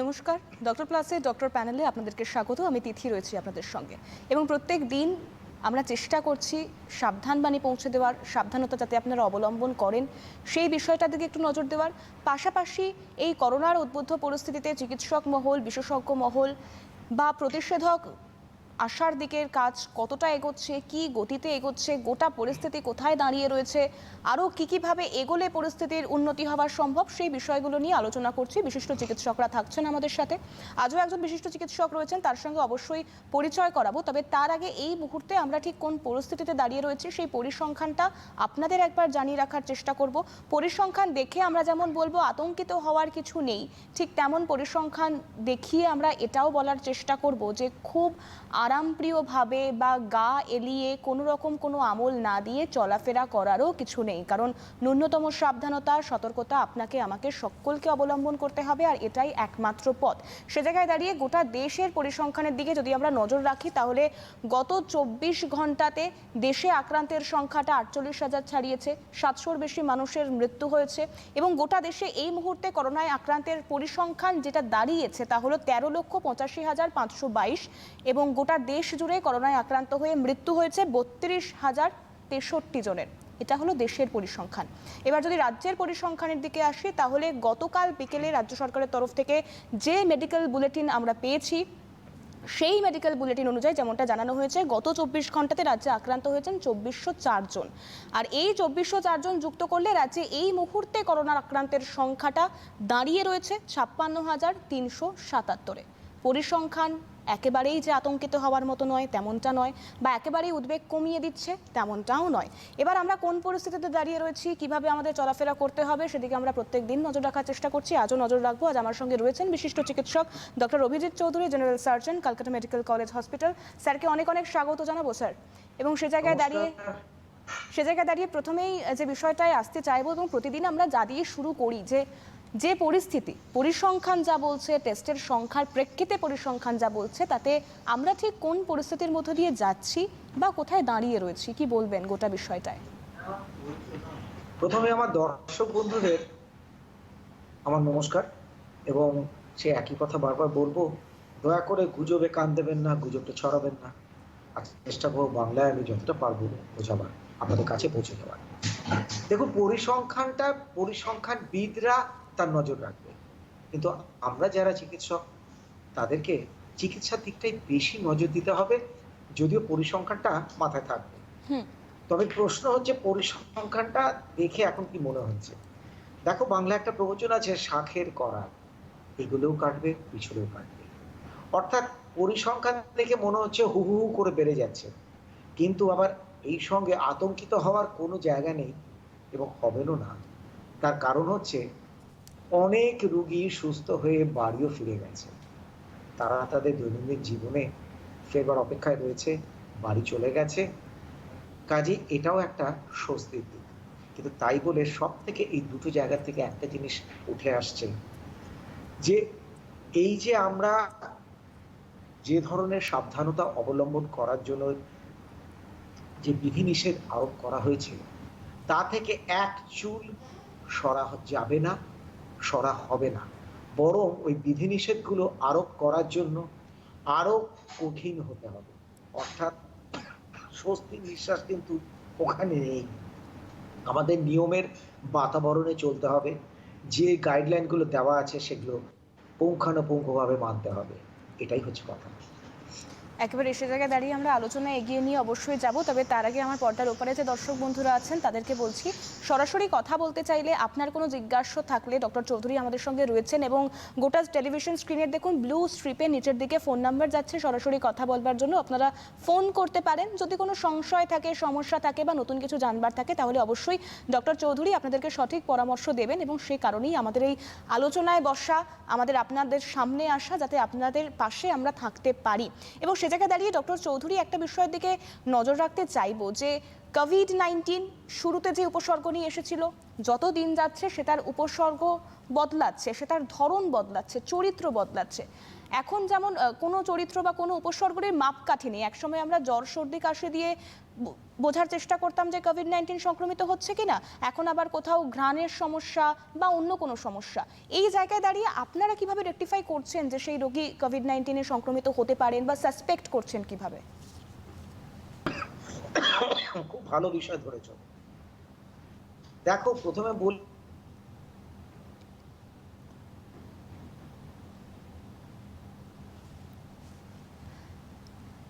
নমস্কার, ডক্টর প্লাসে ডক্টর প্যানেলে আপনাদেরকে স্বাগত। আমি তিথি রয়েছি আপনাদের সঙ্গে এবং প্রত্যেক দিন আমরা চেষ্টা করছি সাবধান বাণী পৌঁছে দেওয়ার, সাবধানতা যাতে আপনারা অবলম্বন করেন সেই বিষয়টার দিকে একটু নজর দেওয়ার পাশাপাশি এই করোনার উদ্বুদ্ধ পরিস্থিতিতে চিকিৎসক মহল, বিশেষজ্ঞ মহল বা প্রতিষেধক আসার দিকের কাজ কতটা এগোচ্ছে, কি গতিতে এগোচ্ছে, গোটা পরিস্থিতি কোথায় দাঁড়িয়ে রয়েছে, আরও কীভাবে এগোলে পরিস্থিতির উন্নতি হওয়া সম্ভব সেই বিষয়গুলো নিয়ে আলোচনা করছি। বিশিষ্ট চিকিৎসকরা থাকছেন আমাদের সাথে। আজও একজন বিশিষ্ট চিকিৎসক রয়েছেন, তার সঙ্গে অবশ্যই পরিচয় করাবো। তবে তার আগে এই মুহূর্তে আমরা ঠিক কোন পরিস্থিতিতে দাঁড়িয়ে রয়েছি সেই পরিসংখ্যানটা আপনাদের একবার জানিয়ে রাখার চেষ্টা করব। পরিসংখ্যান দেখে আমরা যেমন বলবো আতঙ্কিত হওয়ার কিছু নেই, ঠিক তেমন পরিসংখ্যান দেখিয়ে আমরা এটাও বলার চেষ্টা করব যে খুব আরামপ্রিয়ভাবে বা গা এলিয়ে কোনো রকম কোনো আমল না দিয়ে চলাফেরা করারও কিছু নেই, কারণ ন্যূনতম সাবধানতা, সতর্কতা আপনাকে আমাকে সকলকে অবলম্বন করতে হবে, আর এটাই একমাত্র পথ। সে জায়গায় দাঁড়িয়ে গোটা দেশের পরিসংখ্যানের দিকে যদি আমরা নজর রাখি তাহলে গত ২৪ ঘন্টাতে দেশে আক্রান্তের সংখ্যাটা ৪৮,০০০ ছাড়িয়েছে, ৭০০-র বেশি মানুষের মৃত্যু হয়েছে এবং গোটা দেশে এই মুহূর্তে করোনায় আক্রান্তের পরিসংখ্যান যেটা দাঁড়িয়েছে তা হলো ১৩,৮৫,৫২২ এবং গোটা দেশ জুড়ে করোনায় আক্রান্ত হয়ে মৃত্যু হয়েছে ৩২,০৬৩ জনের। এটা হলো দেশের পরিসংখ্যান। এবার যদি রাজ্যের পরিসংখ্যানের দিকে আসি তাহলে গতকাল বিকেলে রাজ্য সরকারের তরফ থেকে যে মেডিকেল বুলেটিন আমরা পেয়েছি সেই মেডিকেল বুলেটিন অনুযায়ী যেমনটা জানানো হয়েছে গত ২৪ ঘন্টাতে রাজ্যে আক্রান্ত হয়েছেন ২৪০৪ জন, আর এই ২৪০৪ জন যুক্ত করলে রাজ্যে এই মুহূর্তে করোনার আক্রান্তের সংখ্যাটা দাঁড়িয়ে রয়েছে ৫৬,৩৭৭-এ। পরিসংখ্যান একেবারেই যে আতঙ্কিত হওয়ার মতো নয় তেমনটা নয়, বা একেবারেই উদ্বেগ কমিয়ে দিচ্ছে তেমনটাও নয়। এবার আমরা কোন পরিস্থিতিতে দাঁড়িয়ে রয়েছি, কিভাবে আমাদের চলাফেরা করতে হবে সেদিকে আমরা প্রত্যেক দিন নজর রাখার চেষ্টা করছি। আজও নজর রাখবো। আজ আমার সঙ্গে রয়েছেন বিশিষ্ট চিকিৎসক doctor Abhijit Chowdhury, general surgeon, Kolkata medical college hospital. স্যারকে অনেক অনেক স্বাগত জানাবো স্যার। এবং সে জায়গায় দাঁড়িয়ে প্রথমেই যে বিষয়টায় আসতে চাইবো এবং প্রতিদিন আমরা যা দিয়ে শুরু করি যে পরিস্থিতি, পরিসংখ্যান যা বলছে, টেস্টের সংখ্যার প্রেক্ষিতে পরিসংখ্যান যা বলছে, তাতে আমরা ঠিক কোন পরিস্থিতির মধ্য দিয়ে যাচ্ছি বা কোথায় দাঁড়িয়ে রয়েছি, কি বলবেন গোটা বিষয়টায়? প্রথমে আমার দর্শক বন্ধুদের আমার নমস্কার, এবং সে একই কথা বারবার বলবো, দয়া করে গুজবে কান দেবেন না, গুজবটা ছড়াবেন না। আর চেষ্টা করবো বাংলায় আমি যতটা পারবো বোঝাবার, আপনাদের কাছে পৌঁছে দেওয়ার। দেখুন, পরিসংখ্যানবিদরা তার নজর রাখবে, কিন্তু আমরা যারা চিকিৎসক তাদেরকে চিকিৎসার দিকটাই বেশি নজর দিতে হবে, যদিও পরিসংখ্যানটা মাথায় থাকবে। তবে প্রশ্ন হচ্ছে পরিসংখ্যানটা দেখে এখন কি মনে হচ্ছে। দেখো, বাংলা একটা প্রবচন আছে, শাঁখের করাত এগুলোও কাটবে পিছলেও কাটবে। অর্থাৎ পরিসংখ্যান দেখে মনে হচ্ছে হু হু হু করে বেড়ে যাচ্ছে, কিন্তু আবার এই সঙ্গে আতঙ্কিত হওয়ার কোনো জায়গা নেই এবং হবেনও না। তার কারণ হচ্ছে অনেক রুগী সুস্থ হয়ে বাড়িও ফিরে গেছে, তারা তাদের দৈনন্দিন জীবনে ফেরবার অপেক্ষায় রয়েছে, বাড়ি চলে গেছে। কাজে এটাও একটা স্বস্তির দিক। কিন্তু তাই বলে সব থেকে এই দুটো জায়গা থেকে একটা জিনিস উঠে আসছে, যে এই যে আমরা যে ধরনের সাবধানতা অবলম্বন করার জন্য যে বিধিনিষেধ আরোপ করা হয়েছিল, তা থেকে এক চুল সরা যাবে না, সরা হবে না, বরং ওই বিধিনিষেধগুলো আরোপ করার জন্য আরো কঠিন হতে হবে। অর্থাৎ স্বস্তির নিঃশ্বাস কিন্তু ওখানে নেই। আমাদের নিয়মের বাতাবরণে চলতে হবে, যে গাইডলাইনগুলো দেওয়া আছে সেগুলো পুঙ্খানুপুঙ্খভাবে মানতে হবে, এটাই হচ্ছে কথা। একেবারে সে জায়গায় দাঁড়িয়ে আমরা আলোচনা এগিয়ে নিয়ে অবশ্যই যাব, তবে তার আগে আমার পর্দার ওপারে যে দর্শক বন্ধুরা আছেন তাদেরকে বলছি, সরাসরি কথা বলতে চাইলে, আপনার কোনো জিজ্ঞাসা থাকলে ডক্টর চৌধুরী আমাদের সঙ্গে রয়েছেন এবং গোটা টেলিভিশন স্ক্রিনের দেখুন ব্লু স্ট্রিপে নিচের দিকে ফোন নাম্বার যাচ্ছে, সরাসরি কথা বলবার জন্য আপনারা ফোন করতে পারেন। যদি কোনো সংশয় থাকে, সমস্যা থাকে বা নতুন কিছু জানবার থাকে তাহলে অবশ্যই ডক্টর চৌধুরী আপনাদেরকে সঠিক পরামর্শ দেবেন, এবং সেই কারণেই আমাদের এই আলোচনায় বসা, আমাদের আপনাদের সামনে আসা, যাতে আপনাদের পাশে আমরা থাকতে পারি। এবং সে জায়গায় দাঁড়িয়ে ডক্টর চৌধুরী একটা বিষয়ের দিকে নজর রাখতে চাইবো, যে কোভিড-19 শুরুতে যে উপসর্গ নিয়ে এসেছিল, যত দিন যাচ্ছে সেটার উপসর্গ বদলাচ্ছে, সেটার ধরন বদলাচ্ছে, চরিত্র বদলাচ্ছে। এখন যেমন কোনো চরিত্র বা কোনো উপসর্গের মাপকাঠি নেই। একসময় আমরা জ্বর, সর্দি, কাশি দিয়ে বোঝার চেষ্টা করতাম যে কোভিড-19 সংক্রমিত হচ্ছে কিনা, এখন আবার কোথাও ঘ্রাণের সমস্যা বা অন্য কোনো সমস্যা। এই জায়গায় দাঁড়িয়ে আপনারা কিভাবে রেকটিফাই করছেন যে সেই রোগী কোভিড-19 এ সংক্রমিত হতে পারেন বা সাসপেক্ট করছেন কিভাবে? খুব ভালো বিষয় ধরেছ। দেখো, প্রথমে বল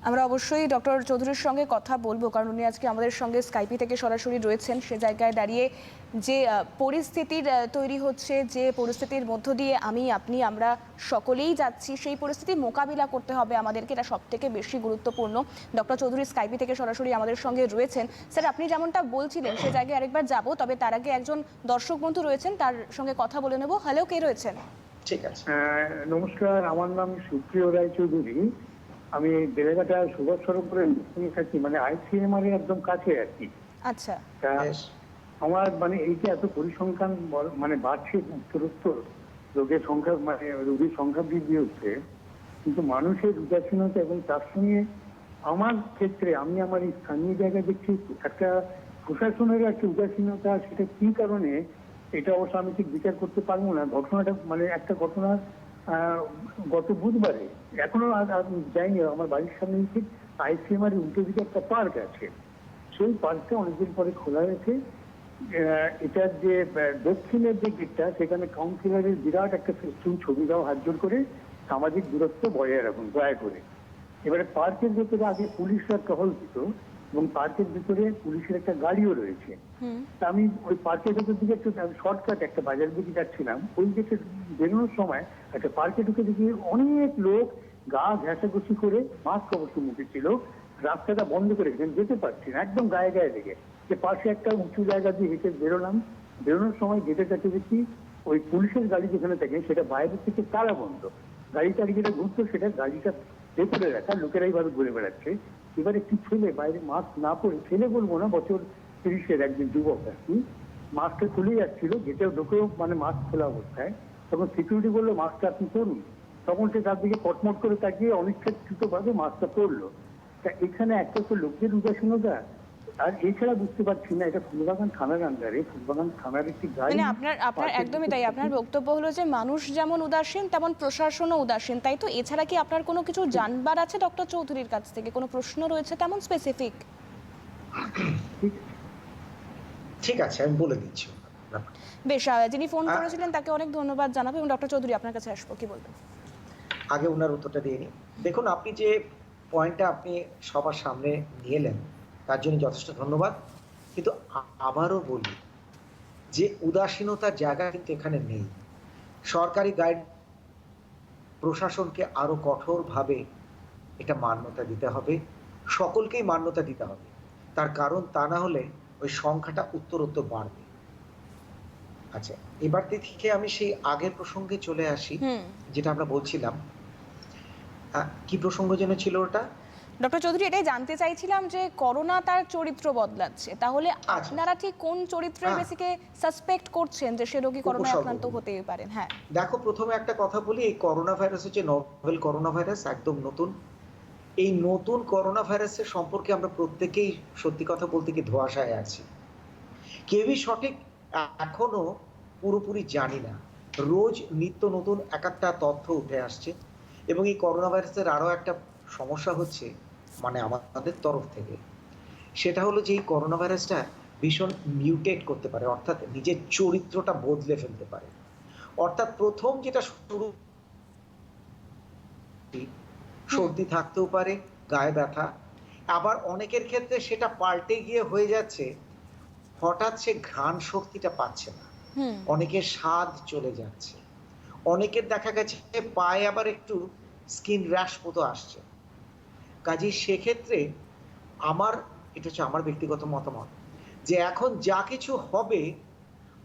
আমরা অবশ্যই ডক্টর চৌধুরীর সঙ্গে কথা বলবো, কারণ উনি আজকে আমাদের সঙ্গে স্কাইপি থেকে সরাসরি রয়েছেন। সে জায়গায় দাঁড়িয়ে যে পরিস্থিতির তৈরি হচ্ছে, যে পরিস্থিতির মধ্য দিয়ে আপনি আমরা সকলেই যাচ্ছি, সেই পরিস্থিতি মোকাবিলা করতে হবে আমাদেরকে, এটা সব থেকে বেশি গুরুত্বপূর্ণ। ডক্টর চৌধুরী স্কাইপি থেকে সরাসরি আমাদের সঙ্গে রয়েছেন। স্যার, আপনি যেমনটা বলছিলেন সে জায়গায় আরেকবার যাব, তবে তার আগে একজন দর্শক বন্ধু রয়েছেন, তার সঙ্গে কথা বলে নেব। হ্যালো, কে রয়েছেন? ঠিক আছে। নমস্কার, আমার নাম সুপ্রিয় রায়চৌধুরী। আমি বেলেঘাটা সুভাষ সরোবরে থাকি, মানে ICMR এর একদম কাছে আর কি। আচ্ছা। আমার মানে এই যে এত পরিসংখ্যান মানে বাড়ছে, উত্তরোত্তর রোগের সংখ্যা, মানে রোগীর সংখ্যা বৃদ্ধি হচ্ছে, কিন্তু মানুষের উদাসীনতা এবং তার সঙ্গে আমার ক্ষেত্রে আমি আমার এই স্থানীয় জায়গায় দেখছি একটা প্রশাসনের একটা উদাসীনতা। সেটা কি কারণে এটা অবশ্য আমি ঠিক বিচার করতে পারবো না। ঘটনাটা মানে একটা ঘটনা গত বুধবারে, এখনো যাইনি, আমার বাড়ির সামনে ঠিক ICMR উল্টো দিকে একটা পার্ক আছে। সেই পার্কটা অনেকদিন পরে খোলা হয়েছে। এটার যে দক্ষিণের যে গেটটা, সেখানে কাউন্সিলরের বিরাট একটা ফেস্টুন ছবি দাও, হাত জোর করে সামাজিক দূরত্ব বজায় রাখুন দয়া করে। এবারে পার্কের ভেতরে আগে পুলিশরা টহল দিত এবং পার্কের ভিতরে পুলিশের একটা গাড়িও রয়েছে। তা আমি ওই পার্কের ভেতর দিকে একটু শর্টকাট একটা বাজার দিকে যাচ্ছিলাম, ওই দিকে বেরোনোর সময় একটা পার্কে ঢুকে দেখি অনেক লোক গা ঘেঁষাঘুষি করে, মাস্ক অবশ্য মুখে ছিল, রাস্তাটা বন্ধ করে রেখেছেন, যেতে পারছি না, একদম গায়ে গায়ে লেগে। যে পাশে একটা উঁচু জায়গা দিয়ে হেঁটে বেরোলাম, বেরোনোর সময় গেটের কাছে দেখি ওই পুলিশের গাড়ি যেখানে থাকে সেটা বাইরে থেকে তালা বন্ধ। গাড়িটা যেটা ঘুরতো সেটা গাড়িটা ভেতরে রাখা, লোকেরা এইভাবে ঘুরে বেড়াচ্ছে। এবার একটি ছেলে বাইরে মাস্ক না পরে, ছেলে বলবো না, বছর 30-এর একজন যুবক আর কি, মাস্কটা খুলে যাচ্ছিল, গেটেও ঢুকেও মানে মাস্ক খোলা অবস্থায়। তখন সিকিউরিটি বললো মাস্কটা আপনি পরুন। তখন সে তার দিকে কটমট করে তাকিয়ে অনিচ্ছাকৃতভাবে মাস্কটা পরলো। তা এখানে একটা তো লোকদের উদাসীনতা, আর এছাড়া বুঝতে পারছি না এটা ফুলবাগান থানার আন্ডারে, ফুলবাগান থানার একটি গাড়ি। মানে আপনার একদমই তাই, আপনার বক্তব্য হলো যে মানুষ যেমন উদাসীন তেমন প্রশাসনও উদাসীন, তাই তো? এছাড়া কি আপনার কোনো কিছু জানবার আছে ডক্টর চৌধুরীর কাছ থেকে? কোনো প্রশ্ন রয়েছে তেমন স্পেসিফিক? ঠিক আছে, আমি বলে দিচ্ছি। বেশ, যিনি ফোন করেছিলেন তাকে অনেক ধন্যবাদ জানাবো, এবং ডক্টর চৌধুরী আপনার কাছে আসবো, কি বলবেন? আগে ওনার উত্তরটা দিয়ে নিই। দেখুন, আপনি যে পয়েন্টটা আপনি সবার সামনে নিয়ে এলেন তার জন্য যথেষ্ট ধন্যবাদ। কিন্তু আবারও বলি যে উদাসীনতার জায়গা কিন্তু এখানে নেই। সরকারি গাইড প্রশাসনকে আরো কঠোরভাবে এটা মান্যতা দিতে হবে, সকলকেই মান্যতা দিতে হবে। তার কারণ তা না হলে ওই সংখ্যাটা উত্তরোত্তর বাড়বে। আচ্ছা, এবার থেকে আমি সেই আগের প্রসঙ্গে চলে আসি, যেটা আমরা বলছিলাম। কি প্রসঙ্গ যেন ছিল ওটা? ডক্টর চৌধুরী, এটাই জানতে চাইছিলাম যে করোনা তার চরিত্র বদলাচ্ছে, তাহলে আপনারা ঠিক কোন চরিত্রের বেসিকে সাসপেক্ট করছেন যে সে রোগী করোনা আক্রান্ত হতে পারেন? হ্যাঁ, দেখো, প্রথমে একটা কথা বলি, এই করোনা ভাইরাস হচ্ছে নভেল করোনা ভাইরাস, একদম নতুন। এই নতুন করোনা ভাইরাসের সম্পর্কে আমরা প্রত্যেকেই সত্যি কথা বলতে কি ধোঁয়াশায় আছি, কেউই সঠিক এখনো পুরোপুরি জানি না। রোজ নিত্য নতুন এক একটা তথ্য উঠে আসছে, এবং এই করোনা ভাইরাসের আরো একটা সমস্যা হচ্ছে মানে আমাদের তরফ থেকে, সেটা হলো যে এই করোনা ভাইরাসটা ভীষণ মিউটেট করতে পারে, অর্থাৎ নিজের চরিত্রটা বদলে ফেলতে পারে। অর্থাৎ প্রথম যেটা শুরু, সর্দি থাকতেও পারে, গায়ে ব্যথা, আবার অনেকের ক্ষেত্রে সেটা পাল্টে গিয়ে হয়ে যাচ্ছে হঠাৎ সে ঘ্রাণ শক্তিটা পাচ্ছে না, অনেকের স্বাদ চলে যাচ্ছে, অনেকের দেখা গেছে পায়ে আবার একটু স্কিন র্যাশ মতো আসছে। কাজেই সেক্ষেত্রে এটা হচ্ছে আমার ব্যক্তিগত মতামত, যে এখন যা কিছু হবে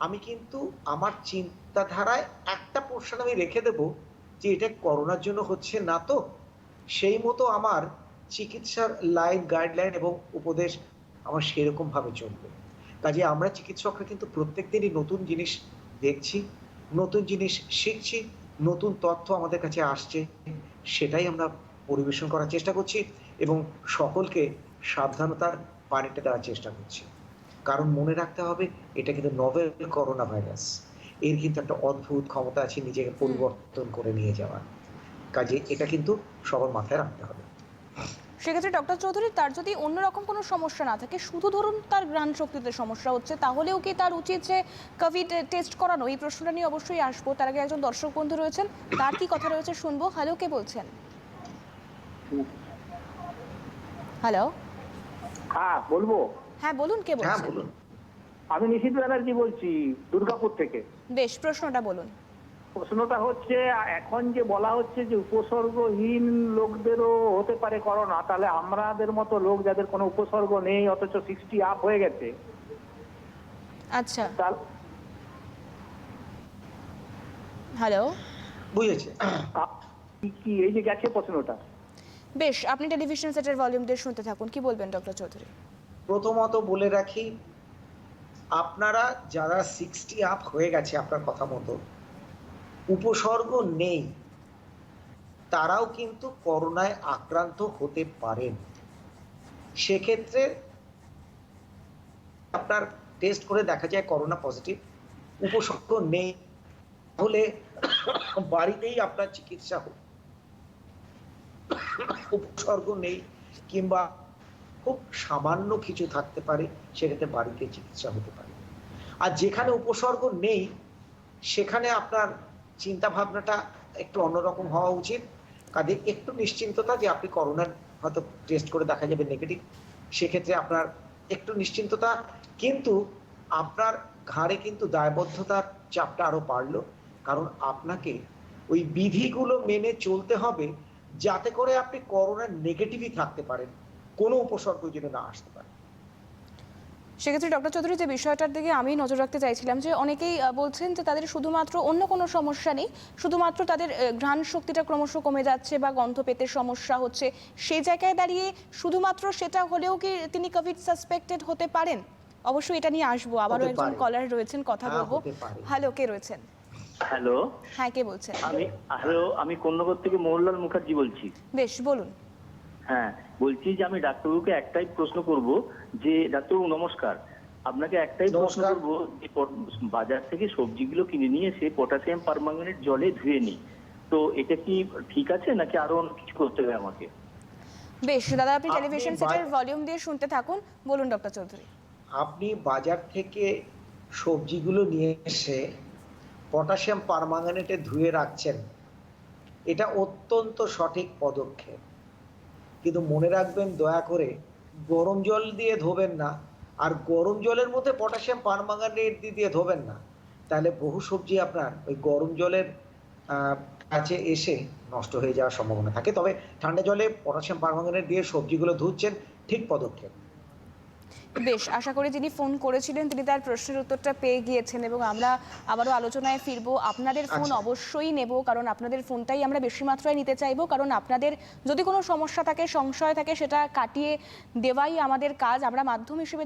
আমি কিন্তু আমার চিন্তাধারায় একটা পোর্শন আমি রেখে দেব যে এটা করোনার জন্য হচ্ছে না, তো সেই মতো আমার চিকিৎসার লাইন, গাইডলাইন এবং উপদেশ আমার সেরকম ভাবে চলবে। কাজে আমরা চিকিৎসকরা কিন্তু প্রত্যেক দিনই নতুন জিনিস দেখছি, নতুন জিনিস শিখছি, নতুন তথ্য আমাদের কাছে আসছে, সেটাই আমরা পরিবেশন করার চেষ্টা করছি এবং সকলকে সাবধানতার পানিটা দেওয়ার চেষ্টা করছি। কারণ মনে রাখতে হবে এটা কিন্তু নভেল করোনা ভাইরাস, এর কিন্তু একটা অদ্ভুত ক্ষমতা আছে নিজেকে পরিবর্তন করে নিয়ে যাওয়ার। কাজে এটা কিন্তু সবার মাথায় রাখতে হবে। সেক্ষেত্রে ডক্টর চৌধুরী, তার যদি অন্যরকম কোনো সমস্যা না থাকে, শুধু ধরুন তার ঘ্রাণ শক্তিতে সমস্যা হচ্ছে, তাহলেও কি তার উচিত যে কোভিড টেস্ট করানো? এই প্রশ্নটা নিয়ে অবশ্যই আসবো। তার আগে একজন দর্শক বন্ধু রয়েছেন, তার কি কথা রয়েছে শুনবো। হ্যালো, কে বলছেন? হ্যালো, হ্যাঁ বলবো। হ্যাঁ বলুন, কে হ্যাঁ বলছেন? বলুন। আমি নিশিত ব্যানার্জি বলছি দুর্গাপুর থেকে। বেশ, প্রশ্নটা বলুন। প্রশ্নটা হচ্ছে, এখন যে বলা হচ্ছে যে উপসর্গহীন লোকদেরও হতে পারে করোনা, তাহলে আমাদের মতো লোক যাদের কোনো উপসর্গ নেই অথচ 60 আপ হয়ে গেছে, আচ্ছা, তাহলে হ্যালো, বুঝেছি। কি এই যে গেছে প্রশ্নটা? বেশ, আপনি টেলিভিশন সেটের ভলিউম দিয়ে শুনতে থাকুন। কি বলবেন ডক্টর চৌধুরী? প্রথমত বলে রাখি, আপনারা যারা 60 আপ হয়ে গেছে আপনার কথা মতো, উপসর্গ নেই, তারাও কিন্তু করোনায় আক্রান্ত হতে পারেন। সেক্ষেত্রে আপনার টেস্ট করে দেখা যায় করোনা পজিটিভ, উপসর্গ নেই, তাহলে বাড়িতেই আপনার চিকিৎসা হোক। উপসর্গ নেই কিংবা খুব সামান্য কিছু থাকতে পারে, সেক্ষেত্রে বাড়িতে চিকিৎসা হতে পারে। আর যেখানে উপসর্গ নেই সেখানে আপনার চিন্তা ভাবনাটা একটু অন্যরকম হওয়া উচিত। কাজে একটু নিশ্চিন্ততা যে আপনি করোনার হয়তো টেস্ট করে দেখা যাবে নেগেটিভ, সেক্ষেত্রে আপনার একটু নিশ্চিন্ততা, কিন্তু আপনার ঘাড়ে কিন্তু দায়বদ্ধতার চাপটা আরো বাড়লো। কারণ আপনাকে ওই বিধিগুলো মেনে চলতে হবে যাতে করে আপনি করোনার নেগেটিভই থাকতে পারেন, কোনো উপসর্গ যেন না আসতে পারে। সেক্ষেত্রে ডক্টর চৌধুরী, যে বিষয়টার দিকে আমি নজর রাখতে চাইছিলাম, যে অনেকেই বলছেন যে তাদের শুধুমাত্র অন্য কোনো সমস্যা নেই, শুধুমাত্র তাদের ঘ্রাণ শক্তিটা ক্রমশ কমে যাচ্ছে বা গন্ধ পেতে সমস্যা হচ্ছে, সেই জায়গায় দাঁড়িয়ে শুধুমাত্র সেটা হলেও কি তিনি কোভিড সাসপেক্টেড হতে পারেন? অবশ্যই এটা নিয়ে আসবো। আবারও হতে একজন পারে। কলার রয়েছেন, কথা হ্যাঁ, বলবো। হতে পারে। হ্যালো, কে রয়েছেন? হ্যালো, হ্যাঁ, কে বলছেন? আমি কন্যগর থেকে মোহনলাল মুখার্জি বলছি। বেশ, বলুন। হ্যাঁ, বলছি যে আমি ডাক্তারবাবুকে একটাই প্রশ্ন করব, যে ডাক্তারবাবু নমস্কার, আপনাকে একটাই প্রশ্ন নমস্কার। করব, যে বাজার থেকে সবজিগুলো কিনে নিয়ে এসে পটাশিয়াম পারম্যাঙ্গানেট জলে ধুয়ে নিই, তো এটা কি ঠিক আছে নাকি আরো অন্য কিছু করতে হবে আমাকে? বেশ দাদা, আপনি আপনি টেলিভিশন সেটের ভলিউম দিয়ে শুনতে থাকুন। বলুন ডক্টর চৌধুরী। আপনি বাজার থেকে সবজিগুলো নিয়ে এসে পটাশিয়াম পারম্যাঙ্গানেটে ধুয়ে রাখছেন, এটা অত্যন্ত সঠিক পদক্ষেপ। কিন্তু মনে রাখবেন, দয়া করে গরম জল দিয়ে ধোবেন না, আর গরম জলের মধ্যে পটাশিয়াম পারম্যাঙ্গানেট দিয়ে ধোবেন না, তাহলে বহু সবজি আপনার ওই গরম জলের কাছে এসে নষ্ট হয়ে যাওয়ার সম্ভাবনা থাকে। তবে ঠান্ডা জলে পটাশিয়াম পারম্যাঙ্গানেট দিয়ে সবজিগুলো ধুচ্ছেন, ঠিক পদক্ষেপ। বেশ, আশা করি যিনি ফোন করেছিলেন তিনি তার প্রশ্নের উত্তরটা পেয়ে গিয়েছেন, এবং আমরা আবারও আলোচনায় ফিরবো। আপনাদের ফোন আচ্ছা। অবশ্যই নেব, কারণ আপনাদের ফোনটাই আমরা বেশি মাত্রায় নিতে চাইবো, কারণ আপনাদের যদি কোনো সমস্যা থাকে, সংশয় থাকে, সেটা কাটিয়ে দেওয়াই আমাদের কাজ। আমরা মাধ্যম হিসেবে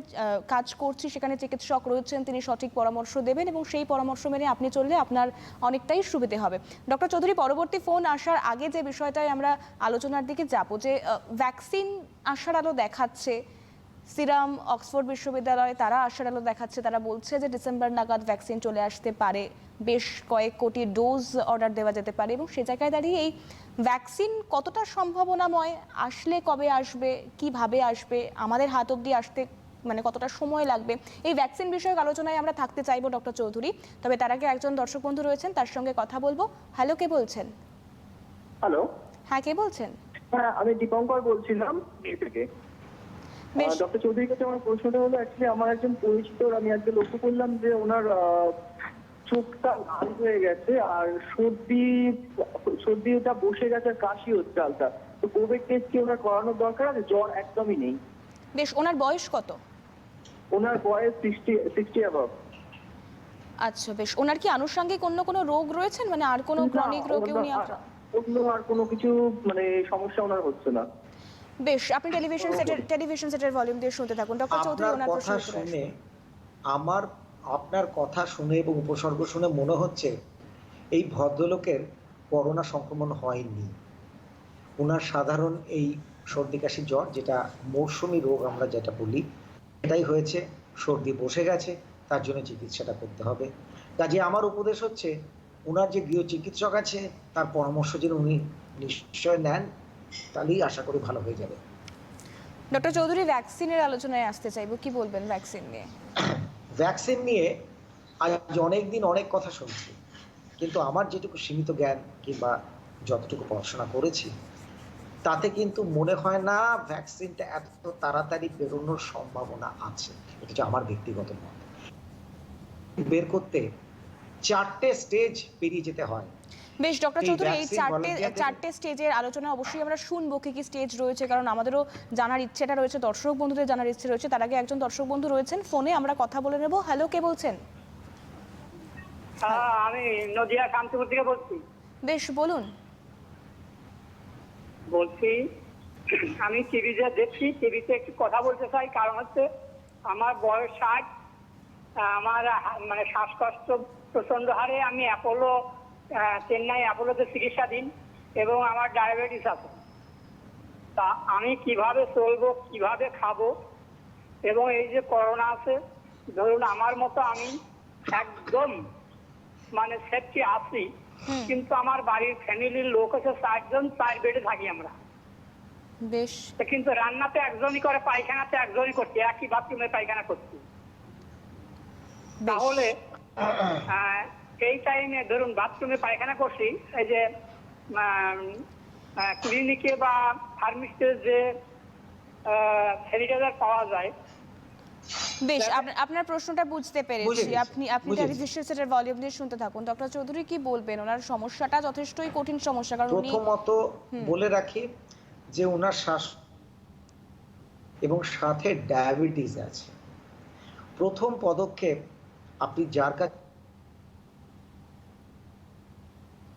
কাজ করছি, সেখানে চিকিৎসক রয়েছেন, তিনি সঠিক পরামর্শ দেবেন, এবং সেই পরামর্শ মেনে আপনি চললে আপনার অনেকটাই সুবিধে হবে। ডক্টর চৌধুরী, পরবর্তী ফোন আসার আগে যে বিষয়টাই আমরা আলোচনার দিকে যাব, যে ভ্যাকসিন আসার আলো দেখাচ্ছে, সিরাম অক্সফোর্ড বিশ্ববিদ্যালয় তারা আশার আলো দেখাচ্ছে, তারা বলছে যে ডিসেম্বর নাগাদ ভ্যাকসিন চলে আসতে পারে, বেশ কয়েক কোটি ডোজ অর্ডার দেওয়া যেতে পারে, এবং সে জায়গায় দাঁড়িয়ে এই ভ্যাকসিন কতটা সম্ভাবনাময়, আসলে কবে আসবে, কিভাবে আসবে, আমাদের হাত অবধি আসতে মানে কতটা সময় লাগবে, এই ভ্যাকসিন বিষয়ক আলোচনায় আমরা থাকতে চাইবো ডক্টর চৌধুরী। তবে তার আগে একজন দর্শক বন্ধু রয়েছেন, তার সঙ্গে কথা বলবো। হ্যালো, কে বলছেন? হ্যালো, হ্যাঁ, কে বলছেন? হ্যাঁ আমি দীপঙ্কর বলছিলাম এই থেকে। বেশ, ডক্টর চৌধুরীর কাছে আমার প্রশ্নটা হলো, অ্যাকচুয়ালি আমার একজন পরিচিত, আমি আজকে লক্ষ্য করলাম যে ওনার চোখটা লাল হয়ে গেছে, আর সর্দিটা বসে গেছে, আর কাশি হচ্ছে হালকা। তো কোভিড টেস্ট কি ওনার করানোর দরকার আছে? জ্বর একদমই নেই। বেশ, ওনার বয়স কত? ওনার বয়স 60 অ্যাবভ। আচ্ছা, বেশ, ওনার কি আনুষঙ্গিক অন্য কোনো রোগ রয়েছেন, মানে আর কোনো ক্রনিক রোগে উনি অন্য আর কোনো কিছু মানে সমস্যা ওনার হচ্ছে না? বেশ, আপনি টেলিভিশন সেটের ভলিউম দিয়ে শুনতে থাকুন। ডক্টর চৌধুরী, আপনার ওনার কথা প্রশ্ন উত্তরে শুনে আপনার কথা শুনে এবং উপসর্গ শুনে মনে হচ্ছে এই ভদ্রলোকের করোনা সংক্রমণ হয়নি। ওনার সাধারণ এই সর্দি কাশি জ্বর, যেটা মৌসুমী রোগ আমরা যেটা বলি, এটাই হয়েছে। সর্দি বসে গেছে, তার জন্য চিকিৎসাটা করতে হবে। কাজে আমার উপদেশ হচ্ছে, ওনার যে গৃহ চিকিৎসক আছে তার পরামর্শ যেন উনি নিশ্চয় নেন, তাহলেই আশা করি ভালো হয়ে যাবে। ডক্টর চৌধুরী, ভ্যাকসিনের আলোচনায় আসতে চাইবো, কি বলবেন ভ্যাকসিন নিয়ে? ভ্যাকসিন নিয়ে আজ অনেক দিন অনেক কথা শুনছি, কিন্তু আমার যেটুকু সীমিত জ্ঞান কিংবা যতটুকু পড়াশোনা করেছি, তাতে কিন্তু মনে হয় না ভ্যাকসিনটা এত তাড়াতাড়ি বেরোনোর সম্ভাবনা আছে। এটা হচ্ছে আমার ব্যক্তিগত মত। বের করতে 4টে স্টেজ পেরিয়ে যেতে হয়। বেশ ডক্টর এই চৌধুরী, এই vaccine চারটে স্টেজের আলোচনা অবশ্যই আমরা শুনবো কি কি স্টেজ রয়েছে, কারণ আমাদেরও জানার ইচ্ছেটা রয়েছে, দর্শক বন্ধুদের জানার ইচ্ছে রয়েছে। তার আগে একজন দর্শক বন্ধু রয়েছেন ফোনে, আমরা কথা বলে নেব। হ্যালো, কে বলছেন? আমি নদিয়া শান্তিপুর থেকে বলছি। বেশ, বলুন। বলছি আমি টিভিতে দেখছি, টিভিতে একটু কথা বলতে চাই, কারণ হচ্ছে আমার বয়স 60, আমার মানে শ্বাসকষ্ট প্রচন্ড হারে, আমি অ্যাপোলো চেন্নাই অ্যাপোলোতে চিকিৎসাধীন এবং আমার ডায়াবেটিস আছে। তা আমি কিভাবে চলবো, কিভাবে খাবো, এবং এই যে করোনা আছে, ধরুন আমার মতো আমি একদম মানে সেফটি আছি, কিন্তু আমার বাড়ির ফ্যামিলির লোক হচ্ছে 4 জন, 4 বেডে থাকি আমরা। বেশ, কিন্তু রান্নাতে একজনই করে, পায়খানাতে একজনই করছি, একই বাথরুমে পায়খানা করছি। তাহলে এই টাইমে ধরুন বাথরুমে পায়খানা করছি, এই যে ক্লিনিকে বা ফার্মেসিতে যে স্যানিটাইজার পাওয়া যায়। বেশ, আপনার প্রশ্নটা বুঝতে পেরেছি। বুঝেছি, আপনি বুঝেছি। টেলিভিশন সেটের ভলিউম দিয়ে শুনতে থাকুন। ডক্টর চৌধুরী, কি বলবেন? ওনার সমস্যাটা যথেষ্টই কঠিন সমস্যা, কারণ উনি প্রথমত বলে রাখি যে ওনার শ্বাস এবং সাথে ডায়াবেটিস আছে। প্রথম পদক্ষেপ, আপনি যার কাছে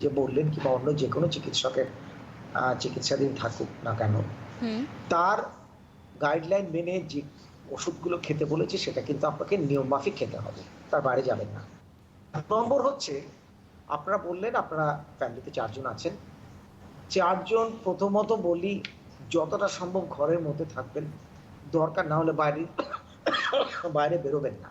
যে বললেন কিংবা অন্য যে কোনো চিকিৎসকের চিকিৎসাধীন থাকুক না কেন, তার গাইডলাইন মেনে যে ওষুধগুলো খেতে বলেছে সেটা কিন্তু আপনাকে নিয়ম মাফিক খেতে হবে, তার বাইরে যাবেন না। নম্বর হচ্ছে, আপনারা বললেন আপনারা ফ্যামিলিতে 4 জন আছেন। 4 জন প্রথমত বলি, যতটা সম্ভব ঘরের মধ্যে থাকবেন, দরকার না হলে বাইরে বেরোবেন না।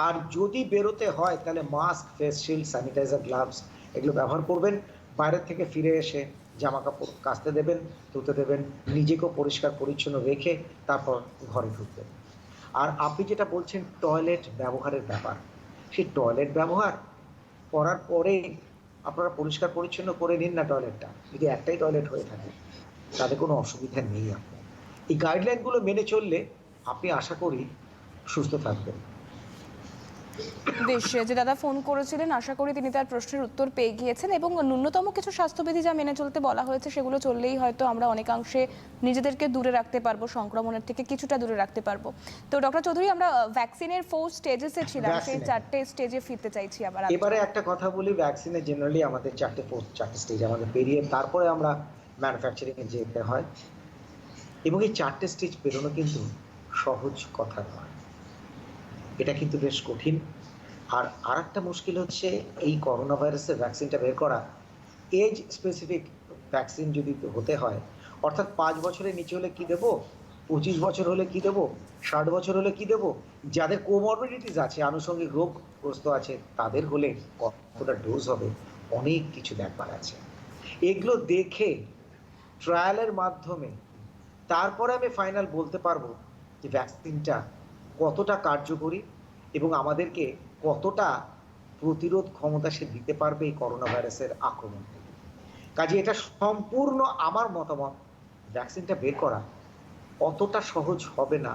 আর যদি বেরোতে হয় তাহলে mask, face shield, sanitiser, gloves এগুলো ব্যবহার করবেন। বাইরে থেকে ফিরে এসে জামা কাপড় কাচতে দেবেন, ধুতে দেবেন, নিজেকেও পরিষ্কার পরিচ্ছন্ন রেখে তারপর ঘরে ঢুকবেন। আর আপনি যেটা বলছেন টয়লেট ব্যবহারের ব্যাপার, সেই টয়লেট ব্যবহার করার পরে আপনারা পরিষ্কার পরিচ্ছন্ন করে নিন না টয়লেটটা, যদি একটাই টয়লেট হয়ে থাকে তাতে কোনো অসুবিধা নেই। আপনার এই গাইডলাইনগুলো মেনে চললে আপনি আশা করি সুস্থ থাকবেন। বেশ, যে দাদা ফোন করেছিলেন, আশা করি তিনি তার প্রশ্নের উত্তর পেয়ে গিয়েছেন, এবং ন্যূনতম কিছু স্বাস্থ্যবিধি যা মেনে চলতে বলা হয়েছে সেগুলো চললেই হয়তো আমরা অনেকাংশে নিজেদেরকে দূরে রাখতে পারবো, সংক্রমণের থেকে কিছুটা দূরে রাখতে পারবো। তো ডক্টর চৌধুরী, আমরা ভ্যাকসিনের 4 স্টেজেসে ছিলাম, সেই 4টে স্টেজে ফিরতে চাইছি আবার। এবারে একটা কথা বলি, ভ্যাকসিনে জেনারেলি আমাদের 4টে স্টেজ আমাদের পেরিয়ে তারপরে আমরা ম্যানুফ্যাকচারিং এ যেতে হয়, এবং এই 4টে স্টেজ পেরোনো কিন্তু সহজ কথা নয়, এটা কিন্তু বেশ কঠিন। আর আরেকটা মুশকিল হচ্ছে, এই করোনা ভাইরাসের ভ্যাকসিনটা বের করা, এজ স্পেসিফিক ভ্যাকসিন যদি হতে হয়, অর্থাৎ 5 বছরের নিচে হলে কি দেবো, 25 বছর হলে কি দেবো, 60 বছর হলে কি দেবো, যাদের কোমরবিডিটিস আছে, আনুষঙ্গিক রোগগ্রস্ত আছে, তাদের হলে কতটা ডোজ হবে, অনেক কিছু দেখবার আছে। এগুলো দেখে ট্রায়ালের মাধ্যমে তারপরে আমি ফাইনাল বলতে পারবো যে ভ্যাকসিনটা কতটা কার্যকরী এবং আমাদেরকে কতটা প্রতিরোধ ক্ষমতা সে দিতে পারবে এই করোনা ভাইরাসের আক্রমণ থেকে। কাজে এটা সম্পূর্ণ আমার মতামত, ভ্যাকসিনটা বের করা অতটা সহজ হবে না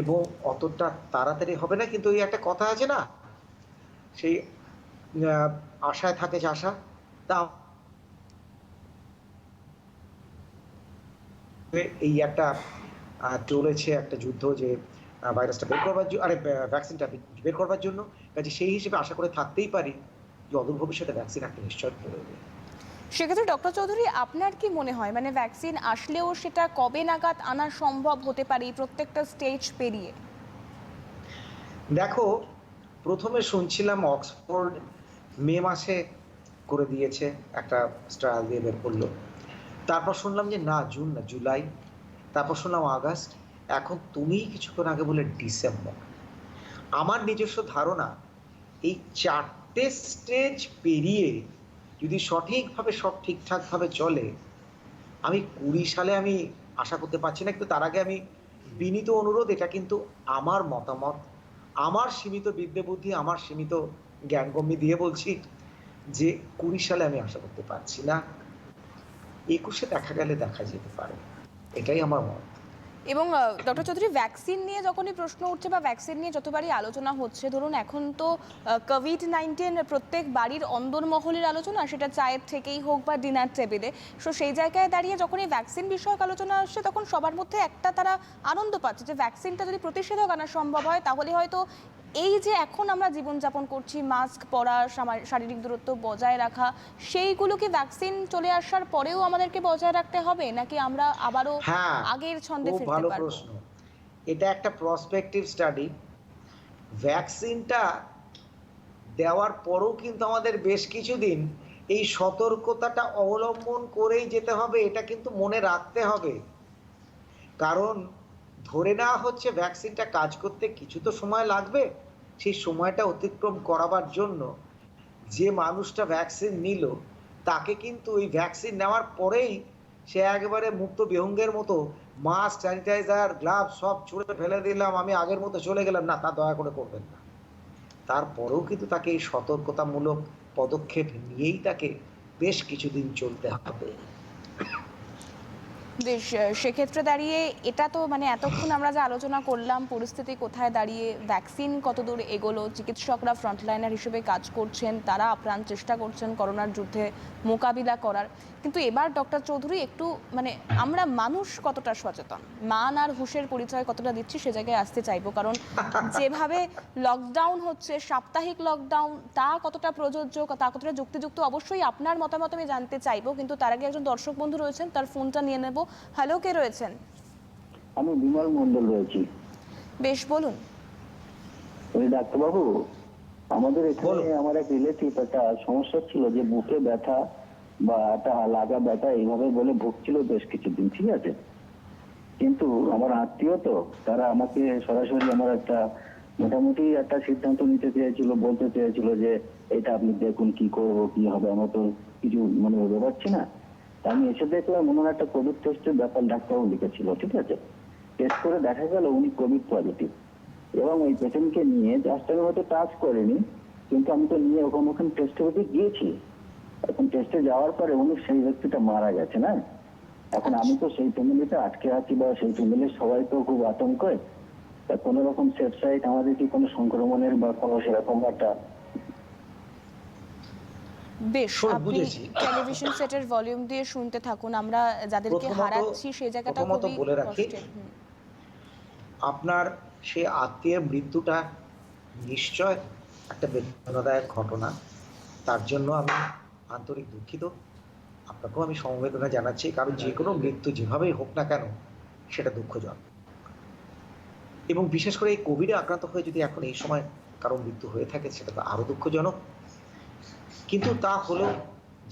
এবং অতটা তাড়াতাড়ি হবে না, কিন্তু ওই একটা কথা আছে না, সেই আশায় থাকে আশা, তা এই একটা চলেছে একটা যুদ্ধ যে ভাইরাসটা বের করবার জন্য, ভ্যাকসিনটা বের করবার জন্য। কাজে সেই হিসেবে আশা করে থাকতেই পারি যে অদূর ভবিষ্যতে ভ্যাকসিন একটা নিশ্চয় বেরোবে। সেক্ষেত্রে ডক্টর চৌধুরী, আপনার কি মনে হয়, মানে ভ্যাকসিন আসলেও সেটা কবে নাগাদ আনা সম্ভব হতে পারে এই প্রত্যেকটা স্টেজ পেরিয়ে? দেখো, প্রথমে শুনছিলাম অক্সফোর্ড মে মাসে করে দিয়েছে, একটা ট্রায়াল দিয়ে বের করলো। তারপর শুনলাম যে না, জুন না, জুলাই, তারপর শুনলাম আগস্ট, এখন তুমিই কিছুক্ষণ আগে বলে ডিসেম্বর। আমার নিজস্ব ধারণা এই 4টে স্টেজ পেরিয়ে যদি সঠিকভাবে সব ঠিকঠাকভাবে চলে, আমি 20 সালে আমি আশা করতে পারছি না। কিন্তু তার আগে আমি বিনীত অনুরোধ, এটা কিন্তু আমার মতামত, আমার সীমিত বিদ্যে বুদ্ধি, আমার সীমিত জ্ঞানগম্যি দিয়ে বলছি যে 20 সালে আমি আশা করতে পারছি না। 21-এ দেখা গেলে দেখা যেতে পারে, এটাই আমার মত। এবং ডক্টর চৌধুরী, ভ্যাকসিন নিয়ে যখনই প্রশ্ন উঠছে বা ভ্যাকসিন নিয়ে যতবারই আলোচনা হচ্ছে, ধরুন এখন তো কোভিড-19 প্রত্যেক বাড়ির অন্দরমহলের আলোচনা, সেটা চায়ের থেকেই হোক বা ডিনার টেবিলে। সো সেই জায়গায় দাঁড়িয়ে যখন এই ভ্যাকসিন বিষয়ক আলোচনা আসছে, তখন সবার মধ্যে একটা তারা আনন্দ পাচ্ছে যে ভ্যাকসিনটা যদি প্রতিষেধক আনা সম্ভব হয়, তাহলে হয়তো এই যে এখন আমরা জীবনযাপন করছি, মাস্ক পরা, শারীরিক দূরত্ব বজায় রাখা, সেইগুলো কি ভ্যাকসিন চলে আসার পরেও আমাদেরকে বজায় রাখতে হবে, নাকি আমরা আবারও হ্যাঁ, আগের ছন্দে খুব ফিরতে ভালো পারবো? প্রশ্ন। এটা একটা প্রসপেক্টিভ স্টাডি। ভ্যাকসিনটা দেওয়ার পরও কিন্তু আমাদের বেশ কিছুদিন এই সতর্কতাটা অবলম্বন করেই যেতে হবে, এটা কিন্তু মনে রাখতে হবে। কারণ ধরে নেওয়া হচ্ছে ভ্যাকসিনটা কাজ করতে কিছু তো সময় লাগবে, সেই সময়টা অতিক্রম করাবার জন্য যে মানুষটা ভ্যাকসিন নিল, তাকে কিন্তু ওই ভ্যাকসিন নেওয়ার পরেই সে একেবারে মুক্ত বিহঙ্গের মতো মাস্ক, স্যানিটাইজার, গ্লাভস সব ছুঁড়ে ফেলে দিলাম, আমি আগের মতো চলে গেলাম, না, তা দয়া করে করবেন না। তারপরেও কিন্তু তাকে এই সতর্কতামূলক পদক্ষেপ নিয়েই তাকে বেশ কিছুদিন চলতে হবে। বেশ, সেক্ষেত্রে দাঁড়িয়ে এটা তো মানে এতক্ষণ আমরা যে আলোচনা করলাম, পরিস্থিতি কোথায় দাঁড়িয়ে, ভ্যাকসিন কতদূর এগোলো, চিকিৎসকরা ফ্রন্টলাইনার হিসেবে কাজ করছেন, তারা আপ্রাণ চেষ্টা করছেন করোনার যুদ্ধে মোকাবিলা করার। কিন্তু এবার ডক্টর চৌধুরী, একটু মানে আমরা মানুষ কতটা সচেতন, মান আর হুঁশের পরিচয় কতটা দিচ্ছি, সে জায়গায় আসতে চাইবো। কারণ যেভাবে লকডাউন হচ্ছে, সাপ্তাহিক লকডাউন, তা কতটা প্রযোজ্য, তা কতটা যুক্তিযুক্ত, অবশ্যই আপনার মতামত আমি জানতে চাইবো। কিন্তু তার আগে একজন দর্শক বন্ধু রয়েছেন, তার ফোনটা নিয়ে নেব। হ্যালো, কে রয়েছেন? আমি বিমল মন্ডল রয়েছি। বেশ, বলুন। ওই ডাক্তারবাবু, আমাদের এখানে আমার এক রিলেটিভ একটা সমস্যা ছিল যে বুকে ব্যথা বা একটা লাগা ব্যথা এইভাবে বলে ভুগছিল বেশ কিছুদিন, ঠিক আছে। কিন্তু আমার আত্মীয় তো, তারা আমাকে সরাসরি আমার একটা মোটামুটি একটা সিদ্ধান্ত নিতে চেয়েছিল, বলতে চেয়েছিল যে এটা আপনি দেখুন কি করবো কি হবে, আমার তো কিছু মানে বলতে পারছি না। আমি এসে দেখলাম ওনার একটা কোভিড টেস্টের ব্যাপার ডাক্তারবাবু লিখেছিল, ঠিক আছে। টেস্ট করে দেখা গেল উনি কোভিড পজিটিভ, এবং ওই পেশেন্টকে নিয়ে জাস্ট আমি হয়তো টাচ করিনি, কিন্তু আমি তো নিয়ে ওখানে টেস্টে হতে গিয়েছি। এখন টেস্টে যাওয়ার পরে উনি সেই ব্যক্তিটা মারা গেছে না। এখন আমি তো সেই ফ্যামিলিতে আটকে আছি, বা সেই ফ্যামিলির সবাই তো খুব আতঙ্কে। তা কোনো রকম সেফ সাইড আমাদের কি কোনো সংক্রমণের বা কোনো সেরকম একটা? বেশ, আপনি বুঝেছি। টেলিভিশন সেটের ভলিউম দিয়ে শুনতে থাকুন। আমরা যাদেরকে হারাচ্ছি সেই জায়গাটা খুবই বলে রাখি, কষ্টের। আপনার সে আত্মীয়ের মৃত্যুটা নিশ্চয় একটা বেদনাদায়ক ঘটনা। তার জন্য আমি আন্তরিক দুঃখিত। আপনাকেও আমি সমবেদনা জানাচ্ছি, কারণ যে কোনো মৃত্যু যেভাবেই হোক না কেন সেটা দুঃখজনক। এবং বিশেষ করে এই কোভিডে আক্রান্ত হয়ে যদি এখন এই সময় কারো মৃত্যু হয়ে থাকে, সেটা তো আরো দুঃখজনক। কিন্তু তা হলেও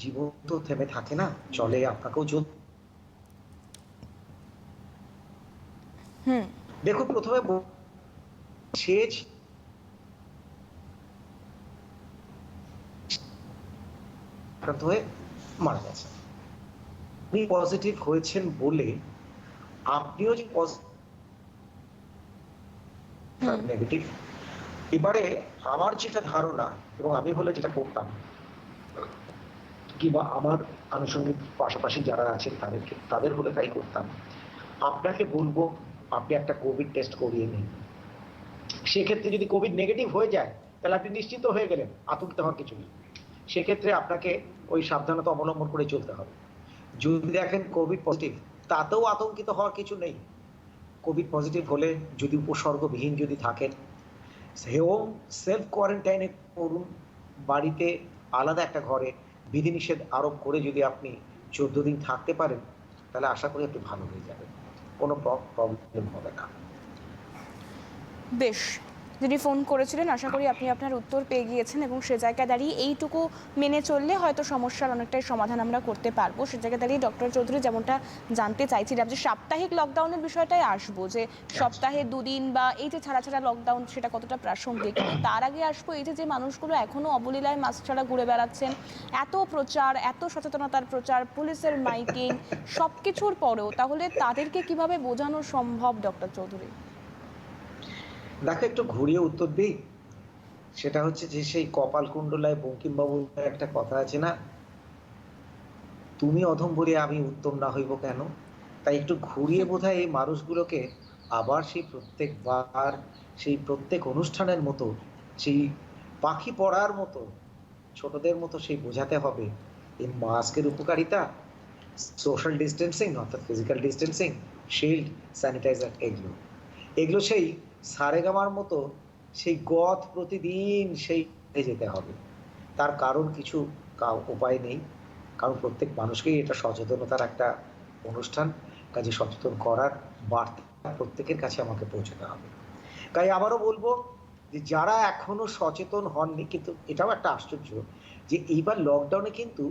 জীবন তো থেমে থাকে না, চলে, আপনাকেও চল। দেখুন, প্রথমে সেচ আক্রান্ত হয়ে মারা গেছে। আপনি পজিটিভ হয়েছেন বলে আপনিও যে নেগেটিভ। এবারে আমার যেটা ধারণা, এবং আমি হলে যেটা করতাম, কিংবা আমার আনুষঙ্গিক পাশাপাশি যারা আছেন তাদের হলে তাই করতাম, আপনাকে বলবো আপনি একটা কোভিড টেস্ট করিয়ে নিন। সেক্ষেত্রে যদি কোভিড নেগেটিভ হয়ে যায়, তাহলে আপনি নিশ্চিত হয়ে গেলেন, আতঙ্কিত হওয়ার কিছু নেই। সেক্ষেত্রে আপনাকে ওই সাবধানতা অবলম্বন করে চলতে হবে। যদি দেখেন কোভিড পজিটিভ, তাতেও আতঙ্কিত হওয়ার কিছু নেই। কোভিড পজিটিভ হলে যদি উপসর্গবিহীন যদি থাকেন, হোম সেলফ কোয়ারেন্টাইনে করুন, বাড়িতে আলাদা একটা ঘরে বিধিনিষেধ আরোপ করে যদি আপনি 14 দিন থাকতে পারেন, তাহলে আশা করি আপনি ভালো হয়ে যাবেন, কোনো প্রবলেম হবে না। বেশ, যিনি ফোন করেছিলেন, আশা করি আপনি আপনার উত্তর পেয়ে গিয়েছেন এবং সে জায়গায় দাঁড়িয়ে এইটুকু মেনে চললে হয়তো সমস্যার অনেকটাই সমাধান আমরা করতে পারবো। সে জায়গায় দাঁড়িয়ে ডক্টর চৌধুরী যেমনটা জানতে চাইছিলাম যে সাপ্তাহিক লকডাউনের বিষয়টাই আসবো, যে সপ্তাহে 2 দিন বা এই যে ছাড়া ছাড়া লকডাউন সেটা কতটা প্রাসঙ্গিক। কিন্তু তার আগে আসবো এই যে মানুষগুলো এখনো অবলীলায় মাস্ক ছাড়া ঘুরে বেড়াচ্ছেন, এত প্রচার, এত সচেতনতার প্রচার, পুলিশের মাইকিং সব কিছুর পরেও তাহলে তাদেরকে কিভাবে বোঝানো সম্ভব ডক্টর চৌধুরী? দেখো, একটু ঘুরিয়ে উত্তর দিই। সেটা হচ্ছে যে সেই কপাল কুণ্ডলায় বঙ্কিমবাবুর একটা কথা আছে না, তুমি অধম বলে আমি উত্তম না হইব কেন। তাই একটু ঘুরিয়ে বোধহয় এই মানুষগুলোকে আবার সেই প্রত্যেকবার সেই প্রত্যেক অনুষ্ঠানের মতো, সেই পাখি পড়ার মতো, ছোটদের মতো সেই বোঝাতে হবে এই মাস্কের উপকারিতা, সোশ্যাল ডিস্টেন্সিং অর্থাৎ ফিজিক্যাল ডিস্টেন্সিং, শিল্ড, স্যানিটাইজার, এগুলো সেই সারেগামার মতো সেই গত প্রতিদিন সেই যেতে হবে। তার কারণ কিছু উপায় নেই, কারণ প্রত্যেক মানুষকেই এটা সচেতনতার একটা অনুষ্ঠান, কাজে সচেতন করার বার্তা প্রত্যেকের কাছে আমাকে পৌঁছতে হবে। তাই আবারও বলবো যে যারা এখনো সচেতন হননি, কিন্তু এটাও একটা আশ্চর্য যে এইবার লকডাউনে কিন্তু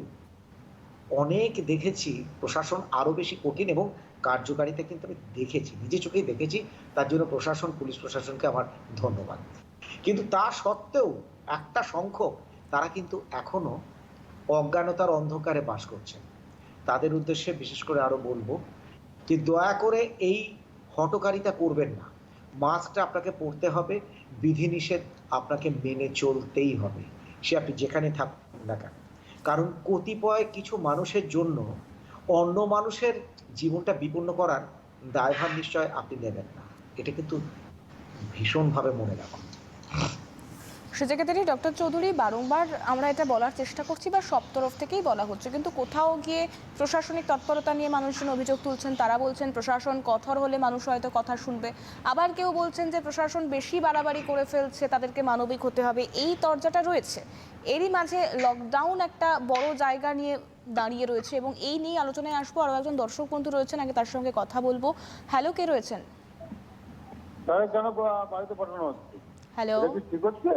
অনেক দেখেছি প্রশাসন আরো বেশি কঠিন এবং কার্যকারিতা কিন্তু আমি দেখেছি, নিজে চোখেই দেখেছি। তার জন্য প্রশাসন, পুলিশ প্রশাসনকে আমার ধন্যবাদ। কিন্তু তা সত্ত্বেও একটা সংখ্যক তারা কিন্তু এখনো অজ্ঞানতার অন্ধকারে বাস করছে। তাদের উদ্দেশ্যে বিশেষ করে আরো বলবো যে দয়া করে এই হঠকারিতা করবেন না। মাস্কটা আপনাকে পরতে হবে, বিধিনিষেধ আপনাকে মেনে চলতেই হবে, সে আপনি যেখানে থাকুন না কেন। কারণ কতিপয় কিছু মানুষের জন্য অন্য মানুষের জীবনটা বিপন্ন করার দায়ভার নিশ্চয় আপনি নেবেন না, এটা কিন্তু ভীষণভাবে মনে রাখুন। সে জায়গাতেই ডক্টর চৌধুরী, বারংবার আমরা এটা বলার চেষ্টা করছি বা সব তরফ থেকেই বলা হচ্ছে, কিন্তু কোথাও গিয়ে প্রশাসনিক তৎপরতা নিয়ে মানুষজন অভিযোগ তুলছেন। তারা বলছেন প্রশাসন কঠোর হলে মানুষ হয়তো কথা শুনবে, আবার কেউ বলছেন যে প্রশাসন বেশি বাড়াবাড়ি করে ফেলছে, তাদেরকে মানবিক হতে হবে, এই তরজাটা রয়েছে। এরই মাঝে লকডাউন একটা বড় জায়গা নিয়ে দাঁড়িয়ে রয়েছে এবং এই নিয়ে আলোচনায় আসবো। আরও একজন দর্শক বন্ধু রয়েছেন, আগে তার সঙ্গে কথা বলবো। হ্যালো, কে রয়েছেন? বাড়িতে পাঠানো হচ্ছে। হ্যালো, ঠিক হচ্ছে?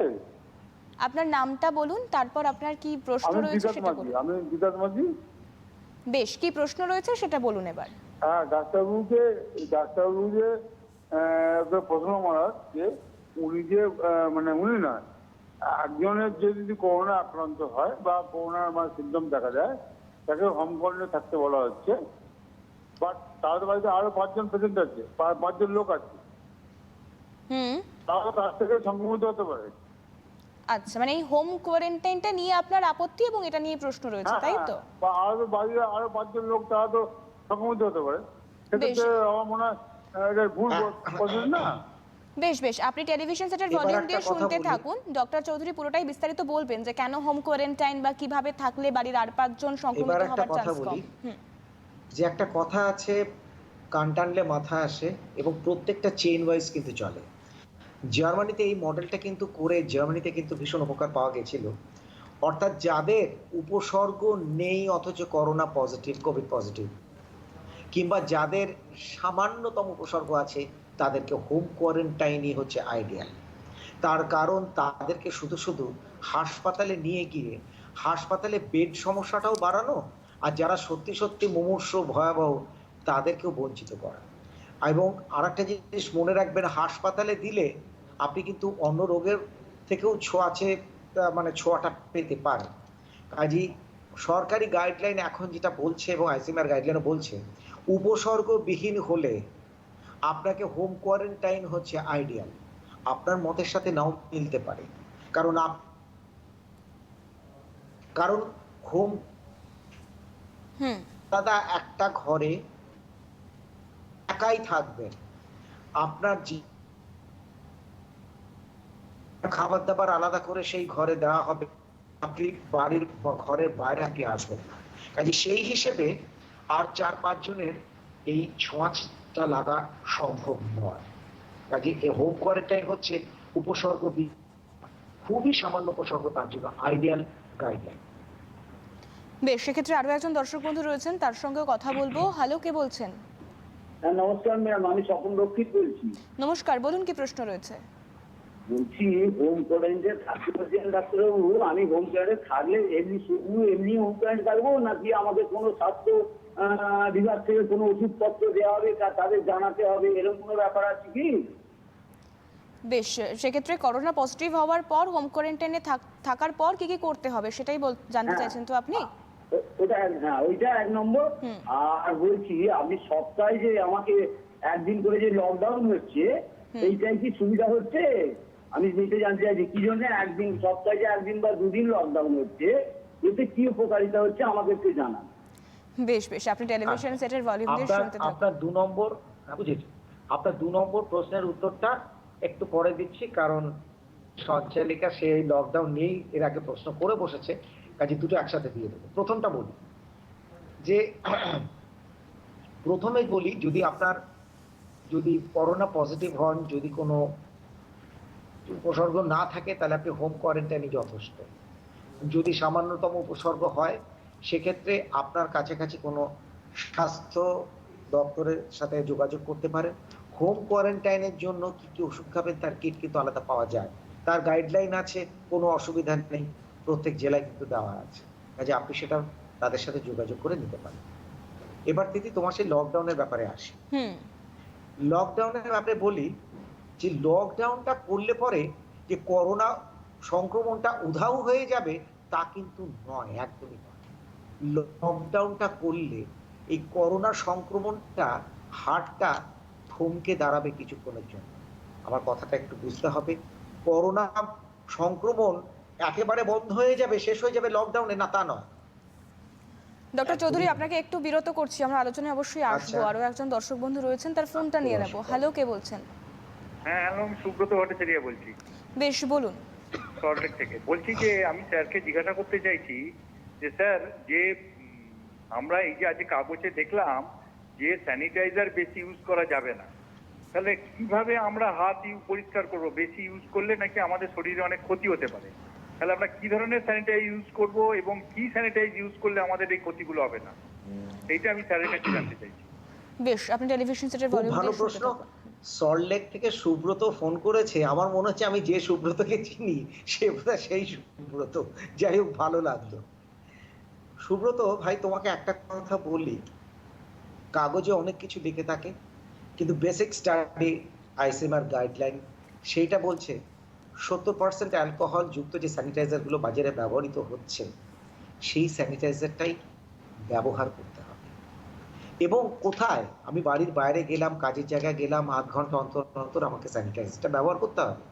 আপনার নামটা বলুন, তারপর আপনার কি প্রশ্ন রয়েছে সেটা বলুন। আমি বিকাশ মাঝি। বেশ, কি প্রশ্ন রয়েছে সেটা বলুন এবার। হ্যাঁ, ডাক্তারবাবুকে প্রশ্ন মারার যে উনি যে উনি না, একজনের যদি করোনা আক্রান্ত হয় বা করোনার সিমটম দেখা যায়, তাকে হোম কোয়ারেন্টাইনে থাকতে বলা হচ্ছে। বাট তার বাড়িতে আরো 5 জন পেশেন্ট আছে, 5 জন লোক আছে, তাহলে তার থেকে সংক্রমিত হতে পারে। আচ্ছা, মানে এই হোম কোয়ারেন্টাইনটা নিয়ে আপনার আপত্তি এবং এটা নিয়ে প্রশ্ন রয়েছে, তাই তো? বা আরো বাড়িতে আরো 5 জন লোক তারা তো সংক্রমিত হতে পারে, সেক্ষেত্রে আমার মনে হয় এটা ভুল বলছেন না। বেশ বেশ, আপনি টেলিভিশন সেটের ভলিউম দিয়ে শুনতে থাকুন। ডক্টর চৌধুরী পুরোটাই বিস্তারিত বলবেন যে কেন হোম কোয়ারেন্টাইন বা কিভাবে থাকলে বাড়ির আর 5 জন সংক্রমিত হওয়ার চান্স কম। যে একটা কথা আছে, কান টানলে মাথা আসে, এবং প্রত্যেকটা চেইন ওয়াইজ কিন্তু চলে। জার্মানিতে এই মডেলটা কিন্তু করে জার্মানিতে কিন্তু ভীষণ উপকার পাওয়া গেছিল। অর্থাৎ যাদের উপসর্গ নেই অথচ করোনা পজিটিভ, কোভিড পজিটিভ, কিংবা যাদের সামান্যতম উপসর্গ আছে, তাদেরকে হোম কোয়ারেন্টাইনই হচ্ছে আইডিয়াল। তার কারণ তাদেরকে শুধু শুধু হাসপাতালে নিয়ে গিয়ে হাসপাতালে বেড সমস্যাটাও বাড়ানো, আর যারা সত্যি সত্যি মুমূর্ষ ভয়াবহ তাদেরকেও বঞ্চিত করা। এবং আরেকটা জিনিস মনে রাখবেন, হাসপাতালে দিলে আপনি কিন্তু অন্য রোগের থেকেও ছোঁয়াটা পেতে পারেন। কাজেই সরকারি গাইডলাইন এখন যেটা বলছে এবং আইসিএমআর গাইডলাইনও বলছে, উপসর্গবিহীন হলে আপনাকে হোম কোয়ারেন্টাইন হচ্ছে আইডিয়াল। আপনার মতের সাথে নাও মিলতে পারে, কারণ হোম দাদা একটা ঘরে একাই থাকবেন, আপনার খাবার দাবার আলাদা করে সেই ঘরে দেওয়া হবে, আপনি বাড়ির ঘরের বাইরে আপনি আসবেন না। কাজে সেই হিসেবে আর 4-5 জনের এই ছোঁয়াচটা লাগা সম্ভব নয়। কাজে হোম কোয়ারেন্টাইন হচ্ছে উপসর্গ খুবই সামান্য উপসর্গ, তার জন্য আইডিয়াল গাইডলাইন। বেশ, সেক্ষেত্রে আরো একজন দর্শক বন্ধু রয়েছেন, তার সঙ্গে কথা বলবো। হ্যালো, কে বলছেন? নমস্কার ম্যাম, আমি স্বপন রক্ষিত বলছি। নমস্কার, বলুন কি প্রশ্ন রয়েছে? বলছি হোম কোয়ারেন্টাইনে থাকতে পারছেন ডাক্তারবাবু, আমি হোম কোয়ারেন্টাইনে থাকলে এমনি শুধু এমনি হোম কোয়ারেন্টাইন থাকবো, নাকি আমাদের কোনো স্বাস্থ্য বিভাগ থেকে কোনো ওষুধপত্র দেওয়া হবে, তাদের জানাতে হবে, এরকম কোনো ব্যাপার আছে কি? বেশ, সেক্ষেত্রে করোনা পজিটিভ হওয়ার পর হোম কোয়ারেন্টাইনে থাকার পর কি কি করতে হবে সেটাই জানতে হ্যাঁ। চাইছেন তো আপনি? ওইটা 1 নম্বর। আর বলছি আপনি সপ্তাহে যে আমাকে একদিন করে যে লকডাউন হচ্ছে, এইটাই কি সুবিধা হচ্ছে? আমি যেটা জানতে চাইছি কি জন্য একদিন, সপ্তাহে যে একদিন বা দুদিন লকডাউন হচ্ছে, এতে কি উপকারিতা হচ্ছে আমাকে একটু জানান। বেশ বেশ, আপনি টেলিভিশন সেটের ভলিউম দিয়ে শুনতে থাকুন। আপনার 2 নম্বর, বুঝেছি, আপনার 2 নম্বর প্রশ্নের উত্তরটা একটু পরে দিচ্ছি, কারণ সঞ্চালিকা সেই লকডাউন নিয়েই এর আগে প্রশ্ন করে বসেছে, কাজে দুটো একসাথে দিয়ে দেবো। প্রথমটা বলি যে প্রথমেই বলি, যদি করোনা পজিটিভ হন, যদি কোনো উপসর্গ না থাকে, তাহলে আপনি হোম কোয়ারেন্টাইনই যথেষ্ট। যদি সামান্যতম উপসর্গ হয়, সেক্ষেত্রে আপনার কাছাকাছি কোনো স্বাস্থ্য দপ্তরের সাথে যোগাযোগ করতে পারেন। হোম কোয়ারেন্টাইনের জন্য কি কি ওষুধ খাবেন তার কিট কিন্তু আলাদা পাওয়া যায়, তার গাইডলাইন আছে, কোনো অসুবিধা নেই, প্রত্যেক জেলায় কিন্তু দেওয়া আছে, কাজে আপনি সেটা তাদের সাথে যোগাযোগ করে নিতে পারেন। এবার দিদি তোমার সেই লকডাউনের ব্যাপারে আসি। লকডাউনের ব্যাপারে বলি যে লকডাউনটা করলে পরে যে করোনা সংক্রমণটা উধাও হয়ে যাবে তা কিন্তু নয়, একদমই নয়। লকডাউনটা করলে এই করোনা সংক্রমণটা হারটা থমকে দাঁড়াবে কিছুক্ষণের জন্য। আমার কথাটা একটু বুঝতে হবে, করোনা সংক্রমণ একেবারে বন্ধ হয়ে যাবে, শেষ হয়ে যাবে লকডাউনে, না তা নয়। ডক্টর চৌধুরী, আপনাকে একটু বিরত করছি, আমরা আলোচনায় অবশ্যই আসবো। আরো একজন দর্শক বন্ধু রয়েছেন, তার ফোনটা নিয়ে নেবো। হ্যালো, কে বলছেন? হ্যাঁ, হ্যালো, আমি সুব্রত ভট্টাচার্য বলছি। বেশ, বলুন। সল্টলেক থেকে বলছি যে আমি স্যারকে জিজ্ঞাসা করতে চাইছি যে স্যার, যে আমরা এই যে আজকে কাগজে দেখলাম যে স্যানিটাইজার বেশি ইউজ করা যাবে না, তাহলে কিভাবে আমরা হাত পরিষ্কার করবো? বেশি ইউজ করলে নাকি আমাদের শরীরে অনেক ক্ষতি হতে পারে, তাহলে আমরা কি ধরনের স্যানিটাইজ ইউজ করব এবং কি স্যানিটাইজ ইউজ করলে আমাদের এই ক্ষতিগুলো হবে না, এইটা আমি স্যারের কাছে জানতে চাইছি। বেশ, আপনি টেলিভিশন সেটের ভলিউম ভালো দিয়ে প্রশ্ন। শুনতে থাকুন। সল্টলেক থেকে সুব্রত ফোন করেছে, আমার মনে হচ্ছে আমি যে সুব্রতকে চিনি সে বোধহয় সেই সুব্রত। যাই হোক, ভালো লাগলো। সুব্রত ভাই, তোমাকে একটা কথা বলি, কাগজে অনেক কিছু লিখে থাকে, কিন্তু বেসিক স্টাডি আইসিএমআর গাইডলাইন সেইটা বলছে 70% অ্যালকোহল যুক্ত যে স্যানিটাইজারগুলো বাজারে ব্যবহৃত হচ্ছে, সেই স্যানিটাইজারটাই ব্যবহার করতে হবে। এবং কোথায়, আমি বাড়ির বাইরে গেলাম, কাজের জায়গায় গেলাম, আধ ঘন্টা অন্তর অন্তর আমাকে স্যানিটাইজারটা ব্যবহার করতে হবে।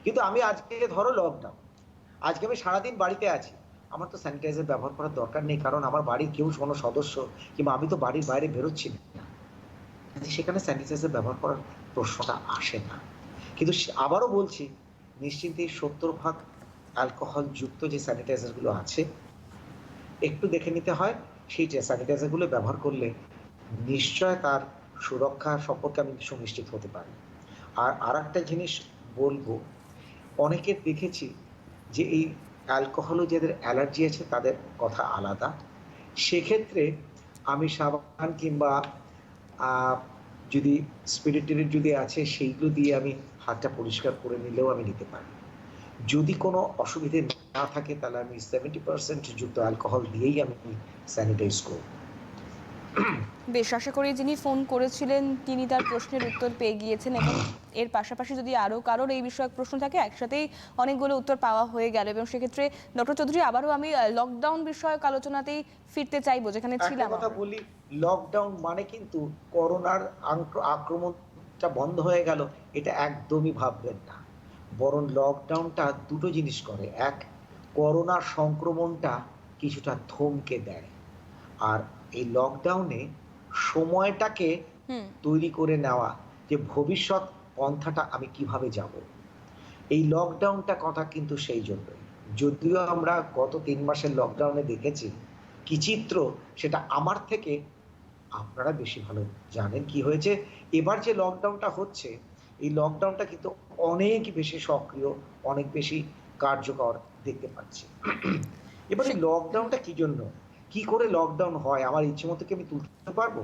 কিন্তু আমি আজকে ধরো লকডাউন, আজকে আমি সারাদিন বাড়িতে আছি, আমার তো স্যানিটাইজার ব্যবহার করার দরকার নেই, কারণ আমার বাড়ির কেউ কোনো সদস্য কিংবা আমি তো বাড়ির বাইরে বেরোচ্ছি না, সেখানে স্যানিটাইজার ব্যবহার করার প্রশ্নটা আসে না। কিন্তু আবারও বলছি, নিশ্চিন্তে 70% অ্যালকোহল যুক্ত যে স্যানিটাইজারগুলো আছে একটু দেখে নিতে হয়, সেই স্যানিটাইজারগুলো ব্যবহার করলে নিশ্চয় তার সুরক্ষা সম্পর্কে আমি সুনিশ্চিত হতে পারি। আর একটা জিনিস বলবো, অনেকের দেখেছি যে এই অ্যালকোহলও যাদের অ্যালার্জি আছে তাদের কথা আলাদা, সেক্ষেত্রে আমি সাবান কিংবা যদি স্পিরিট যদি আছে সেইগুলো দিয়ে আমি হাতটা পরিষ্কার করে নিলেও আমি নিতে পারি। যদি কোনো অসুবিধে না থাকে তাহলে আমি 70% যুক্ত অ্যালকোহল দিয়েই আমি স্যানিটাইজ করব। বেশ, আশা করি যিনি ফোন করেছিলেন তিনি তার প্রশ্নের উত্তর পেয়ে গিয়েছেন, এবং এর পাশাপাশি যদি আরও কারোর এই বিষয়ক প্রশ্ন থাকে একসাথেই অনেকগুলো উত্তর পাওয়া হয়ে গেল। এবং সেক্ষেত্রে ডক্টর চৌধুরী, আবারও আমি লকডাউন বিষয়ক আলোচনাতেই ফিরতে চাইবো যেখানে ছিলাম। কথা বলি, লকডাউন মানে কিন্তু করোনার আক্রমণটা বন্ধ হয়ে গেল এটা একদমই ভাববেন না, বরং লকডাউনটা দুটো জিনিস করে। এক, করোনার সংক্রমণটা কিছুটা থমকে দেয়, আর এই লকডাউনে সময়টাকে তৈরি করে নেওয়া যে ভবিষ্যৎ পন্থাটা আমি কিভাবে যাব। এই লকডাউনটা কথা কিন্তু সেই জন্যই, যদিও আমরা গত 3 মাসের লকডাউনে দেখেছি কি চিত্র, সেটা আমার থেকে আপনারা বেশি ভালো জানেন কি হয়েছে। এবার যে লকডাউনটা হচ্ছে, এই লকডাউনটা কিন্তু অনেক বেশি সক্রিয়, অনেক বেশি কার্যকর দেখতে পাচ্ছি। এবার এই লকডাউনটা কি জন্য, কি করে লকডাউন হয়, আমার ইচ্ছে মতো কি আমি তুলতে পারবো?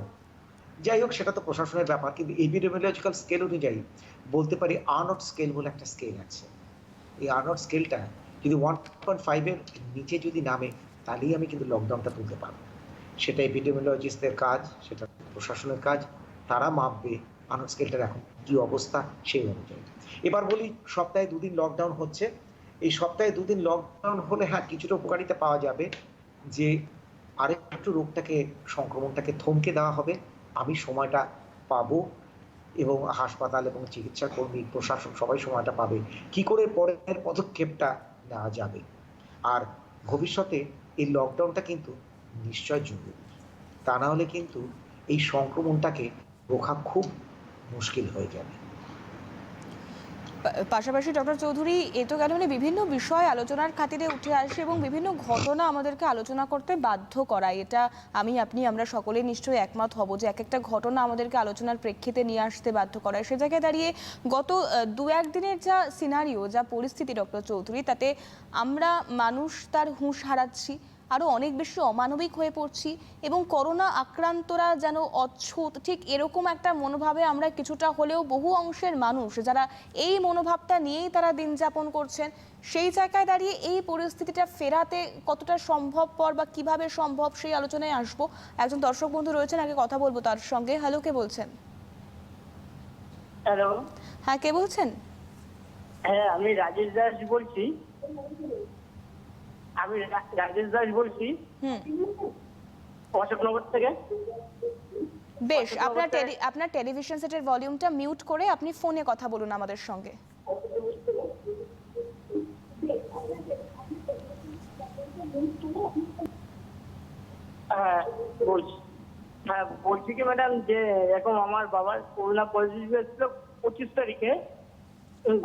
যাই হোক, সেটা তো প্রশাসনের ব্যাপার, কিন্তু এপিডেমিওলজিক্যাল স্কেল অনুযায়ী বলতে পারি আর্নট স্কেল বলে একটা স্কেল আছে। এই আর্নল্ড স্কেলটা যদি 1.5-এর নিচে যদি নামে, তাহলেই আমি কিন্তু লকডাউনটা তুলতে পারবো। সেটা এপিডেমিওলজিস্টদের কাজ, সেটা প্রশাসনের কাজ, তারা মাপবে আর্নল্ড স্কেলটার এখন কি অবস্থা সেই অনুযায়ী। এবার বলি, সপ্তাহে 2 দিন লকডাউন হচ্ছে। এই সপ্তাহে 2 দিন লকডাউন হলে হ্যাঁ কিছুটা উপকারিতা পাওয়া যাবে, যে আরেকটু রোগটাকে, সংক্রমণটাকে থমকে দেওয়া হবে, আমি সময়টা পাবো এবং হাসপাতাল এবং চিকিৎসা কর্মী, প্রশাসন সবাই সময়টা পাবে কি করে পরের পদক্ষেপটা নেওয়া যাবে। আর ভবিষ্যতে এই লকডাউনটা কিন্তু নিশ্চয় জরুরি, তা না হলে কিন্তু এই সংক্রমণটাকে রোখা খুব মুশকিল হয়ে যাবে। পাশাপাশি ডক্টর চৌধুরী, এ তো গেল মানে বিভিন্ন বিষয় আলোচনার খাতিরে উঠে আসে এবং বিভিন্ন ঘটনা আমাদেরকে আলোচনা করতে বাধ্য করায়। এটা আমরা সকলে নিশ্চয়ই একমত হব যে এক একটা ঘটনা আমাদেরকে আলোচনার প্রেক্ষিতে নিয়ে আসতে বাধ্য করায়। সে জায়গায় দাঁড়িয়ে গত 2-1 দিনের যা সিনারিও, যা পরিস্থিতি ডক্টর চৌধুরী, তাতে আমরা মানুষ তার হুঁশ হারাচ্ছি, আরও অনেক বেশি অমানবিক হয়ে পড়ছি এবং করোনা আক্রান্তরা যেন অচ্ছুত, ঠিক এরকম একটা মনোভাবে আমরা কিছুটা হলেও বহু অংশের মানুষ যারা এই মনোভাবটা নিয়েই তারা দিন যাপন করছেন, সেই জায়গায় দাঁড়িয়ে এই পরিস্থিতিটা ফেরাতে কতটা সম্ভবপর বা কিভাবে সম্ভব সেই আলোচনায় আসবো। একজন দর্শক বন্ধু রয়েছেন, আগে কথা বলবো তার সঙ্গে। হ্যালো, কে বলছেন? হ্যালো, হ্যাঁ, কে বলছেন? হ্যাঁ আমি রাজেশ দাস বলছি। অশোকনগর থেকে। বেশ, আপনার টেলিভিশন সেটের ভলিউমটা মিউট করে আপনি ফোনে কথা বলুন আমাদের সঙ্গে। হ্যাঁ বলছি কি ম্যাডাম, যে এখন আমার বাবার করোনা পজিটিভ এসেছিল 25 তারিখে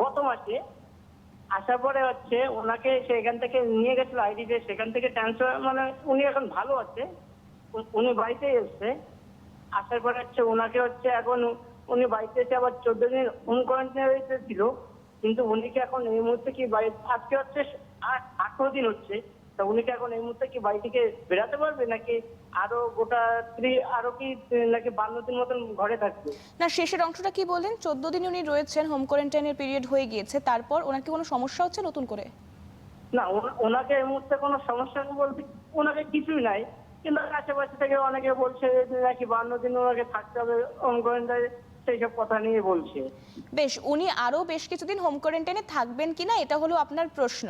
গত মাসে। আসার পরে ওনাকে সেখান থেকে নিয়ে গেছিল আইডিতে, সেখান থেকে ট্রান্সফার, মানে উনি এখন ভালো আছে, উনি বাড়িতে এসছে। আসার পরে ওনাকে এখন উনি বাড়িতে এসে আবার 14 দিন হোম কোয়ারেন্টাইনে ছিল, কিন্তু উনি কি এখন এই মুহূর্তে কি আজকে 18 দিন হচ্ছে, তা উনি কি এখন এই মুহূর্তে কি বাড়ি থেকে বেরাতে পারবে, নাকি আরো নাকি 52 দিন মতন ঘরে থাকবে? না, শেষের অংশটা কি বললেন? 14 দিন উনি রয়েছেন, হোম কোয়ারেন্টাইনের পিরিয়ড হয়ে গিয়েছে, তারপর ওনার কি কোনো সমস্যা হচ্ছে নতুন করে? না, ওনাকে এই মুহূর্তে কোনো সমস্যা বলতে ওনাকে কিছুই নাই, কিন্তু আশেপাশে থেকে অনেকে বলছে নাকি 52 দিন ওনাকে থাকতে হবে হোম কোয়ারেন্টাইনে, সেই সব কথা নিয়ে বলছে। বেশ, উনি আরো বেশ কিছুদিন হোম কোয়ারেন্টাইনে থাকবেন কিনা এটা হলো আপনার প্রশ্ন।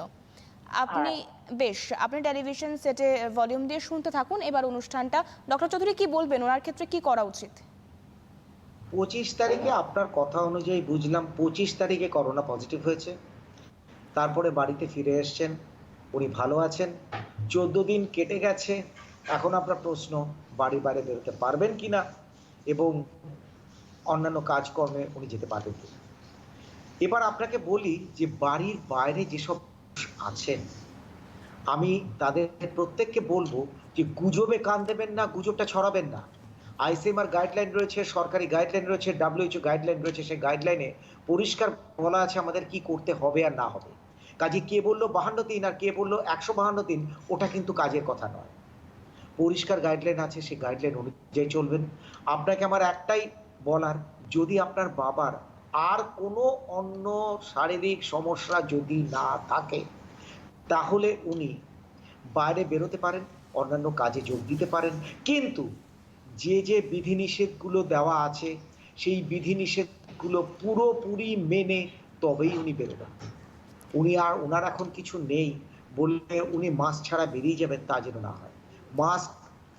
আপনি টেলিভিশন সেটে ভলিউম দিয়ে শুনতে থাকুন এবার অনুষ্ঠানটা। ডক্টর চৌধুরী কি বলবেন, ওনার ক্ষেত্রে কি করা উচিত? 25 তারিখে আপনার কথা অনুযায়ী বুঝলাম 25 তারিখে করোনা পজিটিভ হয়েছে, তারপরে বাড়িতে ফিরে এসছেন, উনি ভালো আছেন, 14 দিন কেটে গেছে। এখন আপনার প্রশ্ন, বাড়ির বাইরে বেরোতে পারবেন কিনা এবং অন্যান্য কাজকর্মে উনি যেতে পারবেন কিনা। এবার আপনাকে বলি যে বাড়ির বাইরে যেসব আছেন, আমি তাদের প্রত্যেককে বলবো যে গুজবে কান দেবেন না, গুজবটা ছড়াবেন না। আইসিএমআর গাইডলাইন রয়েছে, সরকারি গাইডলাইন রয়েছে, WHO গাইডলাইন রয়েছে, সেই গাইডলাইনে পরিষ্কার বলা আছে আমাদের কি করতে হবে আর না হবে। কাজে কে বললো 52 দিন আর কে বললো 152 দিন, ওটা কিন্তু কাজের কথা নয়। পরিষ্কার গাইডলাইন আছে, সেই গাইডলাইন অনুযায়ী চলবেন। আপনাকে আমার একটাই বলার, যদি আপনার বাবার আর কোনো অন্য শারীরিক সমস্যা যদি না থাকে, তাহলে উনি বাইরে বেরোতে পারেন, অন্যান্য কাজে যোগ দিতে পারেন, কিন্তু যে বিধিনিষেধগুলো দেওয়া আছে সেই বিধিনিষেধগুলো পুরোপুরি মেনে তবেই উনি বেরোবেন। ওনার এখন কিছু নেই বললে উনি মাস্ক ছাড়া বেরিয়ে যাবেন, তা যেন না হয়। মাস্ক,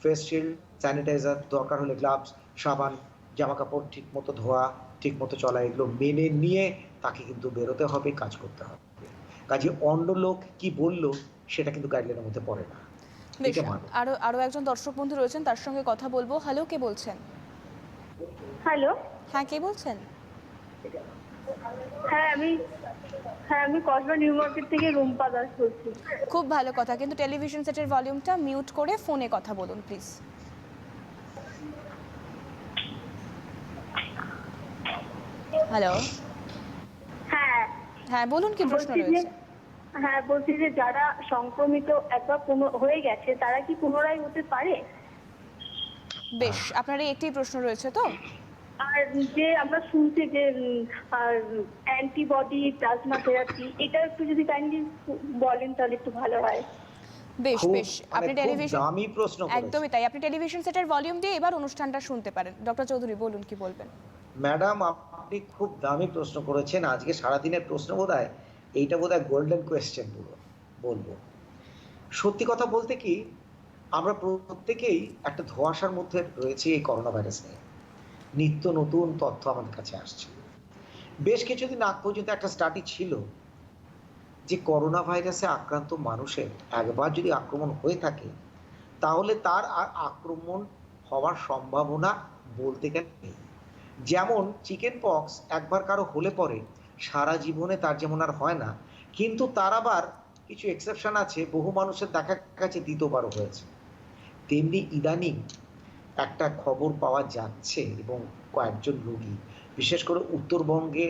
ফেস শিল্ড, স্যানিটাইজার, দরকার হলে গ্লাভস, সাবান, জামা কাপড় ঠিক মতো ধোয়া, ঠিক মতো চলা, এগুলো মেনে নিয়ে তাকে কিন্তু বেরোতে হবে, কাজ করতে হবে। কাজে অন্য লোক কি বললো সেটা কিন্তু গাইডলাইনের মধ্যে পড়ে না। আরো একজন দর্শক বন্ধু রয়েছেন, তার সঙ্গে কথা বলবো। হ্যালো, কে বলছেন? হ্যালো, হ্যাঁ, কে বলছেন? আমি কসবা নিউ মার্কেট থেকে রুম্পা দাস বলছি। খুব ভালো কথা, কিন্তু টেলিভিশন সেটের ভলিউমটা মিউট করে ফোনে কথা বলুন প্লিজ। হ্যালো, হ্যাঁ বলুন, কি প্রশ্ন রয়েছে? হ্যাঁ, বলছি যে যারা সংক্রমিত একবার হয়ে গেছে তারা কি পুনরায় হতে পারে? বেশ, আপনার এই একটি প্রশ্ন রয়েছে তো? আর যে আমরা শুনছি যে অ্যান্টিবডি প্লাজমা থেরাপি, এটা একটু যদি কাইন্ডলি বলেন তাহলে একটু ভালো হয়। বেশ খুব বেশ, আপনি খুব টেলিভিশন, দামি প্রশ্ন করেছেন। একদমই তাই, আপনি টেলিভিশন সেটের ভলিউম দিয়ে এবার অনুষ্ঠানটা শুনতে পারেন। ডক্টর চৌধুরী বলুন, কি বলবেন? ম্যাডাম, আপনি খুব দামি প্রশ্ন করেছেন। আজকে সারাদিনের প্রশ্ন বোধহয় এইটা বোধহয় গোল্ডেন কোয়েশ্চেন বলবো। সত্যি কথা বলতে কি, আমরা প্রত্যেকেই একটা ধোঁয়াশার মধ্যে রয়েছি এই করোনা ভাইরাস নিয়ে। নিত্য নতুন তথ্য আমাদের কাছে আসছে। বেশ কিছুদিন আগ পর্যন্ত একটা স্টাডি ছিল যে করোনা ভাইরাসে আক্রান্ত মানুষের একবার যদি আক্রমণ হয়ে থাকে তাহলে তার আর আক্রমণ হওয়ার সম্ভাবনা বলতে গেলে নেই। যেমন চিকেন পক্স একবার কারো হলে পরে সারা জীবনে তার যেমন আর হয় না, কিন্তু তার আবার কিছু এক্সেপশন আছে, বহু মানুষের দেখা গেছে দ্বিতীয়বারও হয়েছে। তেমনি ইদানিং একটা খবর পাওয়া যাচ্ছে এবং কয়েকজন রোগী, বিশেষ করে উত্তরবঙ্গে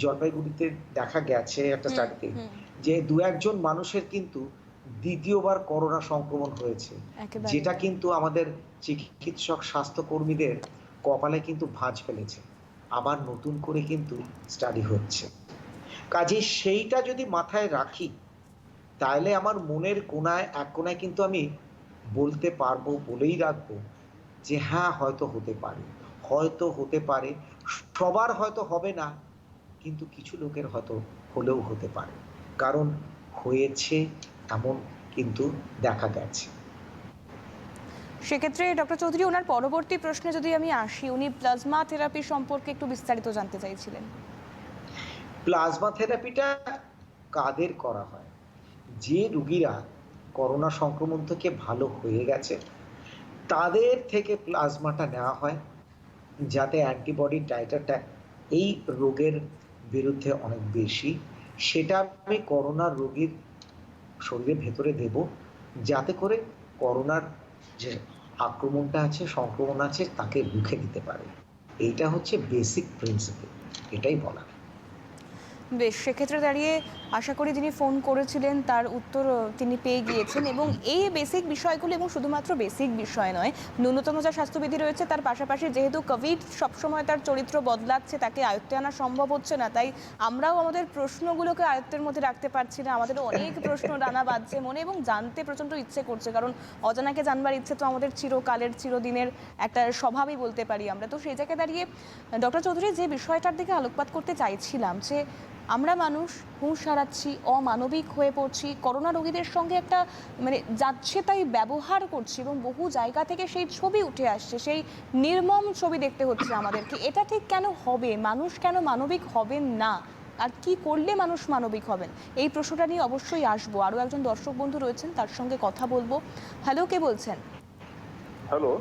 জলপাইগুড়িতে দেখা গেছে একটা স্টাডিতে যে 2-1 মানুষের কিন্তু দ্বিতীয়বার করোনা সংক্রমণ হয়েছে, যেটা কিন্তু আমাদের চিকিৎসক স্বাস্থ্যকর্মীদের কপালে কিন্তু ভাঁজ ফেলেছে। আবার নতুন করে কিন্তু স্টাডি হচ্ছে। কাজে সেইটা যদি মাথায় রাখি তাহলে আমার মনের এক কোনায় কিন্তু আমি বলতে পারবো, বলেই রাখবো যে হ্যাঁ, হয়তো হতে পারে, সবার হয়তো হবে না, কিন্তু কিছু লোকের হয়তো হলেও হতে পারে, কারণ হয়েছে এমন কিন্তু দেখা গেছে। সেক্ষেত্রে ডক্টর চৌধুরী, ওনার পরবর্তী প্রশ্নে যদি আমি আসি, উনি প্লাজমা থেরাপি সম্পর্কে একটু বিস্তারিত জানতে চাইছিলেন। প্লাজমা থেরাপিটা কাদের করা হয়? যে রোগীরা করোনা সংক্রমণ থেকে ভালো হয়ে গেছে তাদের থেকে প্লাজমাটা নেওয়া হয়, যাতে অ্যান্টিবডি টাইটারটা এই রোগের বিরুদ্ধে অনেক বেশি, সেটা আমি করোনার রোগীর শরীরের ভেতরে দেব, যাতে করে করোনার যে আক্রমণটা আছে, সংক্রমণ আছে, তাকে রুখে দিতে পারে। এইটা হচ্ছে বেসিক প্রিন্সিপাল, এটাই বলা। বেশ, সেক্ষেত্রে দাঁড়িয়ে আশা করি যিনি ফোন করেছিলেন তার উত্তর তিনি পেয়ে গিয়েছেন, এবং এই বেসিক বিষয়গুলো, এবং শুধুমাত্র বেসিক বিষয় নয়, ন্যূনতম যা স্বাস্থ্যবিধি রয়েছে তার পাশাপাশি যেহেতু কোভিড সবসময় তার চরিত্র বদলাচ্ছে, তাকে আয়ত্তে আনা সম্ভব হচ্ছে না, তাই আমরাও আমাদের প্রশ্নগুলোকে আয়ত্তের মধ্যে রাখতে পারছি না। আমাদেরও অনেক প্রশ্ন দানা বাঁধছে মনে, এবং জানতে প্রচণ্ড ইচ্ছে করছে, কারণ অজানাকে জানবার ইচ্ছে তো আমাদের চিরকালের চিরদিনের একটা স্বভাবই বলতে পারি আমরা। তো সেই জায়গায় দাঁড়িয়ে ডক্টর চৌধুরী, যে বিষয়টার দিকে আলোকপাত করতে চাইছিলাম, যে আমরা মানুষ হুঁশ হারাচ্ছি, অমানবিক হয়ে পড়ছি, করোনা রোগীদের সঙ্গে একটা যাচ্ছে তাই ব্যবহার করছি, এবং বহু জায়গা থেকে সেই ছবি উঠে আসছে, সেই নির্মম ছবি দেখতে হচ্ছে আমাদেরকে। এটা ঠিক কেন হবে? মানুষ কেন মানবিক হবেন না? আর কি করলে মানুষ মানবিক হবেন? এই প্রশ্নটা নিয়ে অবশ্যই আসবো। আরও একজন দর্শক বন্ধু রয়েছেন, তার সঙ্গে কথা বলবো। হ্যালো, কে বলছেন? হ্যালো,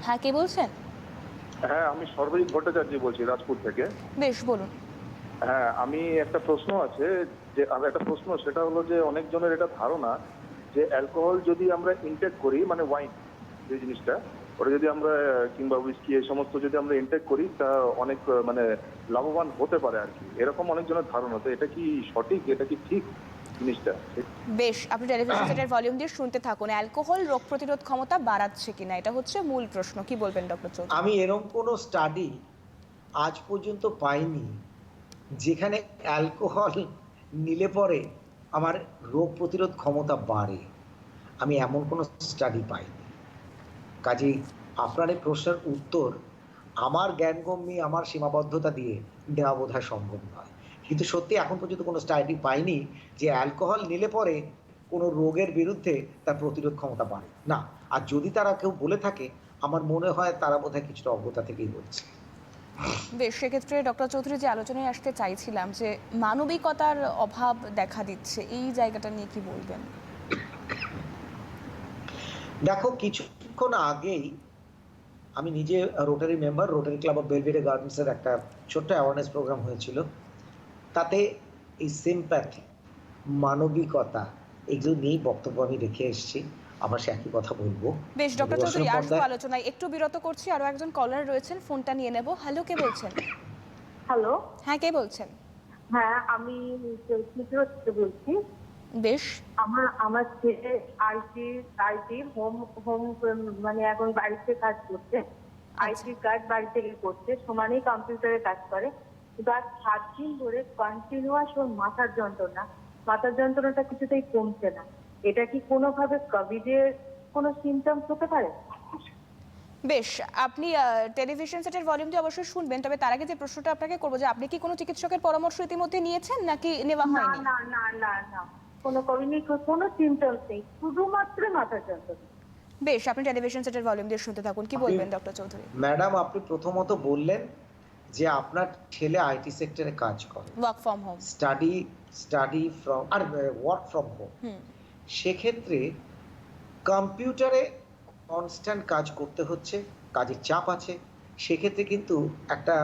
হ্যাঁ, কে বলছেন? হ্যাঁ, আমি সর্বজিৎ ভট্টাচার্য বলছি, রাজপুর থেকে। বেশ, বলুন। হ্যাঁ, আমি একটা প্রশ্ন আছে, যে সেটা হলো যে অনেকজনের এটা ধারণা যে অ্যালকোহল যদি আমরা ইনটেক করি, মানে ওয়াইন যে জিনিসটা, ওটা যদি আমরা কিংবা উইস্কি এই সমস্ত যদি আমরা ইনটেক করি, তা অনেক লাভবান হতে পারে আর কি, এরকম অনেকজনের ধারণা। তো এটা কি সঠিক? এটা কি ঠিক জিনিসটা? বেশ, আপনি টেলিভিশন সেটের ভলিউম দিয়ে শুনতে থাকুন। অ্যালকোহল রোগ প্রতিরোধ ক্ষমতা বাড়াচ্ছে কিনা, এটা হচ্ছে মূল প্রশ্ন। কি বলবেন ডক্টর চৌধুরী? আমি এরকম কোনো স্টাডি আজ পর্যন্ত পাইনি যেখানে অ্যালকোহল নিলে পরে আমার রোগ প্রতিরোধ ক্ষমতা বাড়ে। আমি এমন কোনো স্টাডি পাইনি। কাজেই আপনার এই প্রশ্নের উত্তর আমার জ্ঞানগম্যি, আমার সীমাবদ্ধতা দিয়ে দেওয়া বোধহয় সম্ভব নয়। কিন্তু সত্যি এখন পর্যন্ত কোনো স্টাডি পাইনি যে অ্যালকোহল নিলে পরে কোনো রোগের বিরুদ্ধে তার প্রতিরোধ ক্ষমতা বাড়ে না। আর যদি তারা কেউ বলে থাকে, আমার মনে হয় তারা বোধহয় কিছুটা অজ্ঞতা থেকেই বলছে। বেশ, সেক্ষেত্রে ডক্টর চৌধুরী, যে আলোচনায় আসতে চাইছিলাম, যে মানবিকতার অভাব দেখা দিচ্ছে, এই জায়গাটা নিয়ে কি বলবেন? দেখো, কিছুক্ষণ আগেই আমি নিজে Rotary member, Rotary club of Belvedere গার্ডেন্সের একটা ছোট্ট অ্যাওয়ারনেস প্রোগ্রাম হয়েছিল। তাতে এই সিম্প্যাথি, মানবিকতা, এগুলো নিয়েই বক্তব্য আমি রেখে এসেছি। আবার সে একই কথা বলবো। বেশ ডক্টর চৌধুরী, আসবো আলোচনায়, একটু বিরত করছি। আরো একজন কলার রয়েছেন, ফোনটা নিয়ে নেব। হ্যালো, কে বলছেন? হ্যালো, হ্যাঁ, কে বলছেন? হ্যাঁ, আমি বলছি। বেশ, আমার ছেলে আইটি হোম মানে এখন বাড়িতে কাজ করছে। আইটি কার্ড বাড়ি থেকে করছে, সমানেই কম্পিউটারে কাজ করে, কিন্তু আজ 7 দিন ধরে কন্টিনিউয়াস ওর মাথার যন্ত্রণাটা কিছুতেই কমছে না। এটা কি কোনোভাবে কোভিডের কোনো সিমটমস হতে পারে? বেশ, আপনি টেলিভিশন সেটের ভলিউমটি অবশ্যই শুনবেন, তবে তার আগে যে প্রশ্নটা আপনাকে করবো যে আপনি কি কোনো চিকিৎসকের পরামর্শ ইতিমধ্যে নিয়েছেন নাকি নেওয়া না হয়নি? না না না না, কোনো কোভিড কোনো সিমটমস নেই, শুধুমাত্র মাথার যন্ত্রণা। বেশ, আপনি টেলিভিশন সেটের ভলিউম দিয়ে শুনতে থাকুন। কি বলবেন ডক্টর চৌধুরী? ম্যাডাম, আপনি প্রথমত বললেন যে আপনার ছেলে আইটি সেক্টরে কাজ করে, work from home, study from আর ওয়ার্ক ফ্রম হোম। সেক্ষেত্রে কম্পিউটারে কনস্ট্যান্ট কাজ করতে হচ্ছে, কাজের চাপ আছে। সেক্ষেত্রে কিন্তু একটা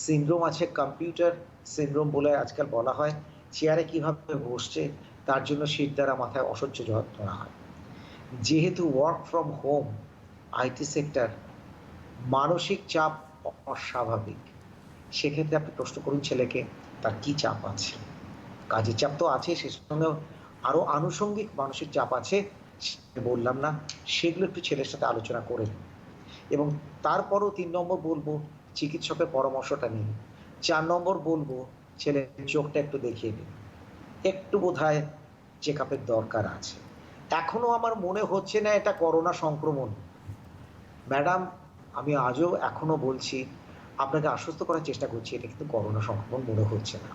সিনড্রোম আছে, কম্পিউটার সিনড্রোম বলে আজকাল বলা হয়। চেয়ারে কিভাবে বসছে তার জন্য শীত দ্বারা মাথায় অসহ্য যন্ত্রণা হয়। যেহেতু work from home IT sector, মানসিক চাপ অস্বাভাবিক। সেক্ষেত্রে আপনি প্রশ্ন করুন ছেলেকে তার কি চাপ আছে। কাজের চাপ তো আছে, সে সঙ্গে আরো আনুষঙ্গিক মানসিক চাপ আছে, বললাম না, সেগুলো একটু ছেলের সাথে আলোচনা করে নিন। এবং তারপরও 3 নম্বর বলবো চিকিৎসকের পরামর্শটা নিন। 4 নম্বর বলবো ছেলের চোখটা একটু দেখিয়ে দিন, একটু বোধহয় চেক আপের দরকার আছে। এখনো আমার মনে হচ্ছে না এটা করোনা সংক্রমণ। ম্যাডাম, আমি আজও এখনো বলছি, আপনাকে আশ্বস্ত করার চেষ্টা করছি, এটা কিন্তু করোনা সংক্রমণ মনে হচ্ছে না।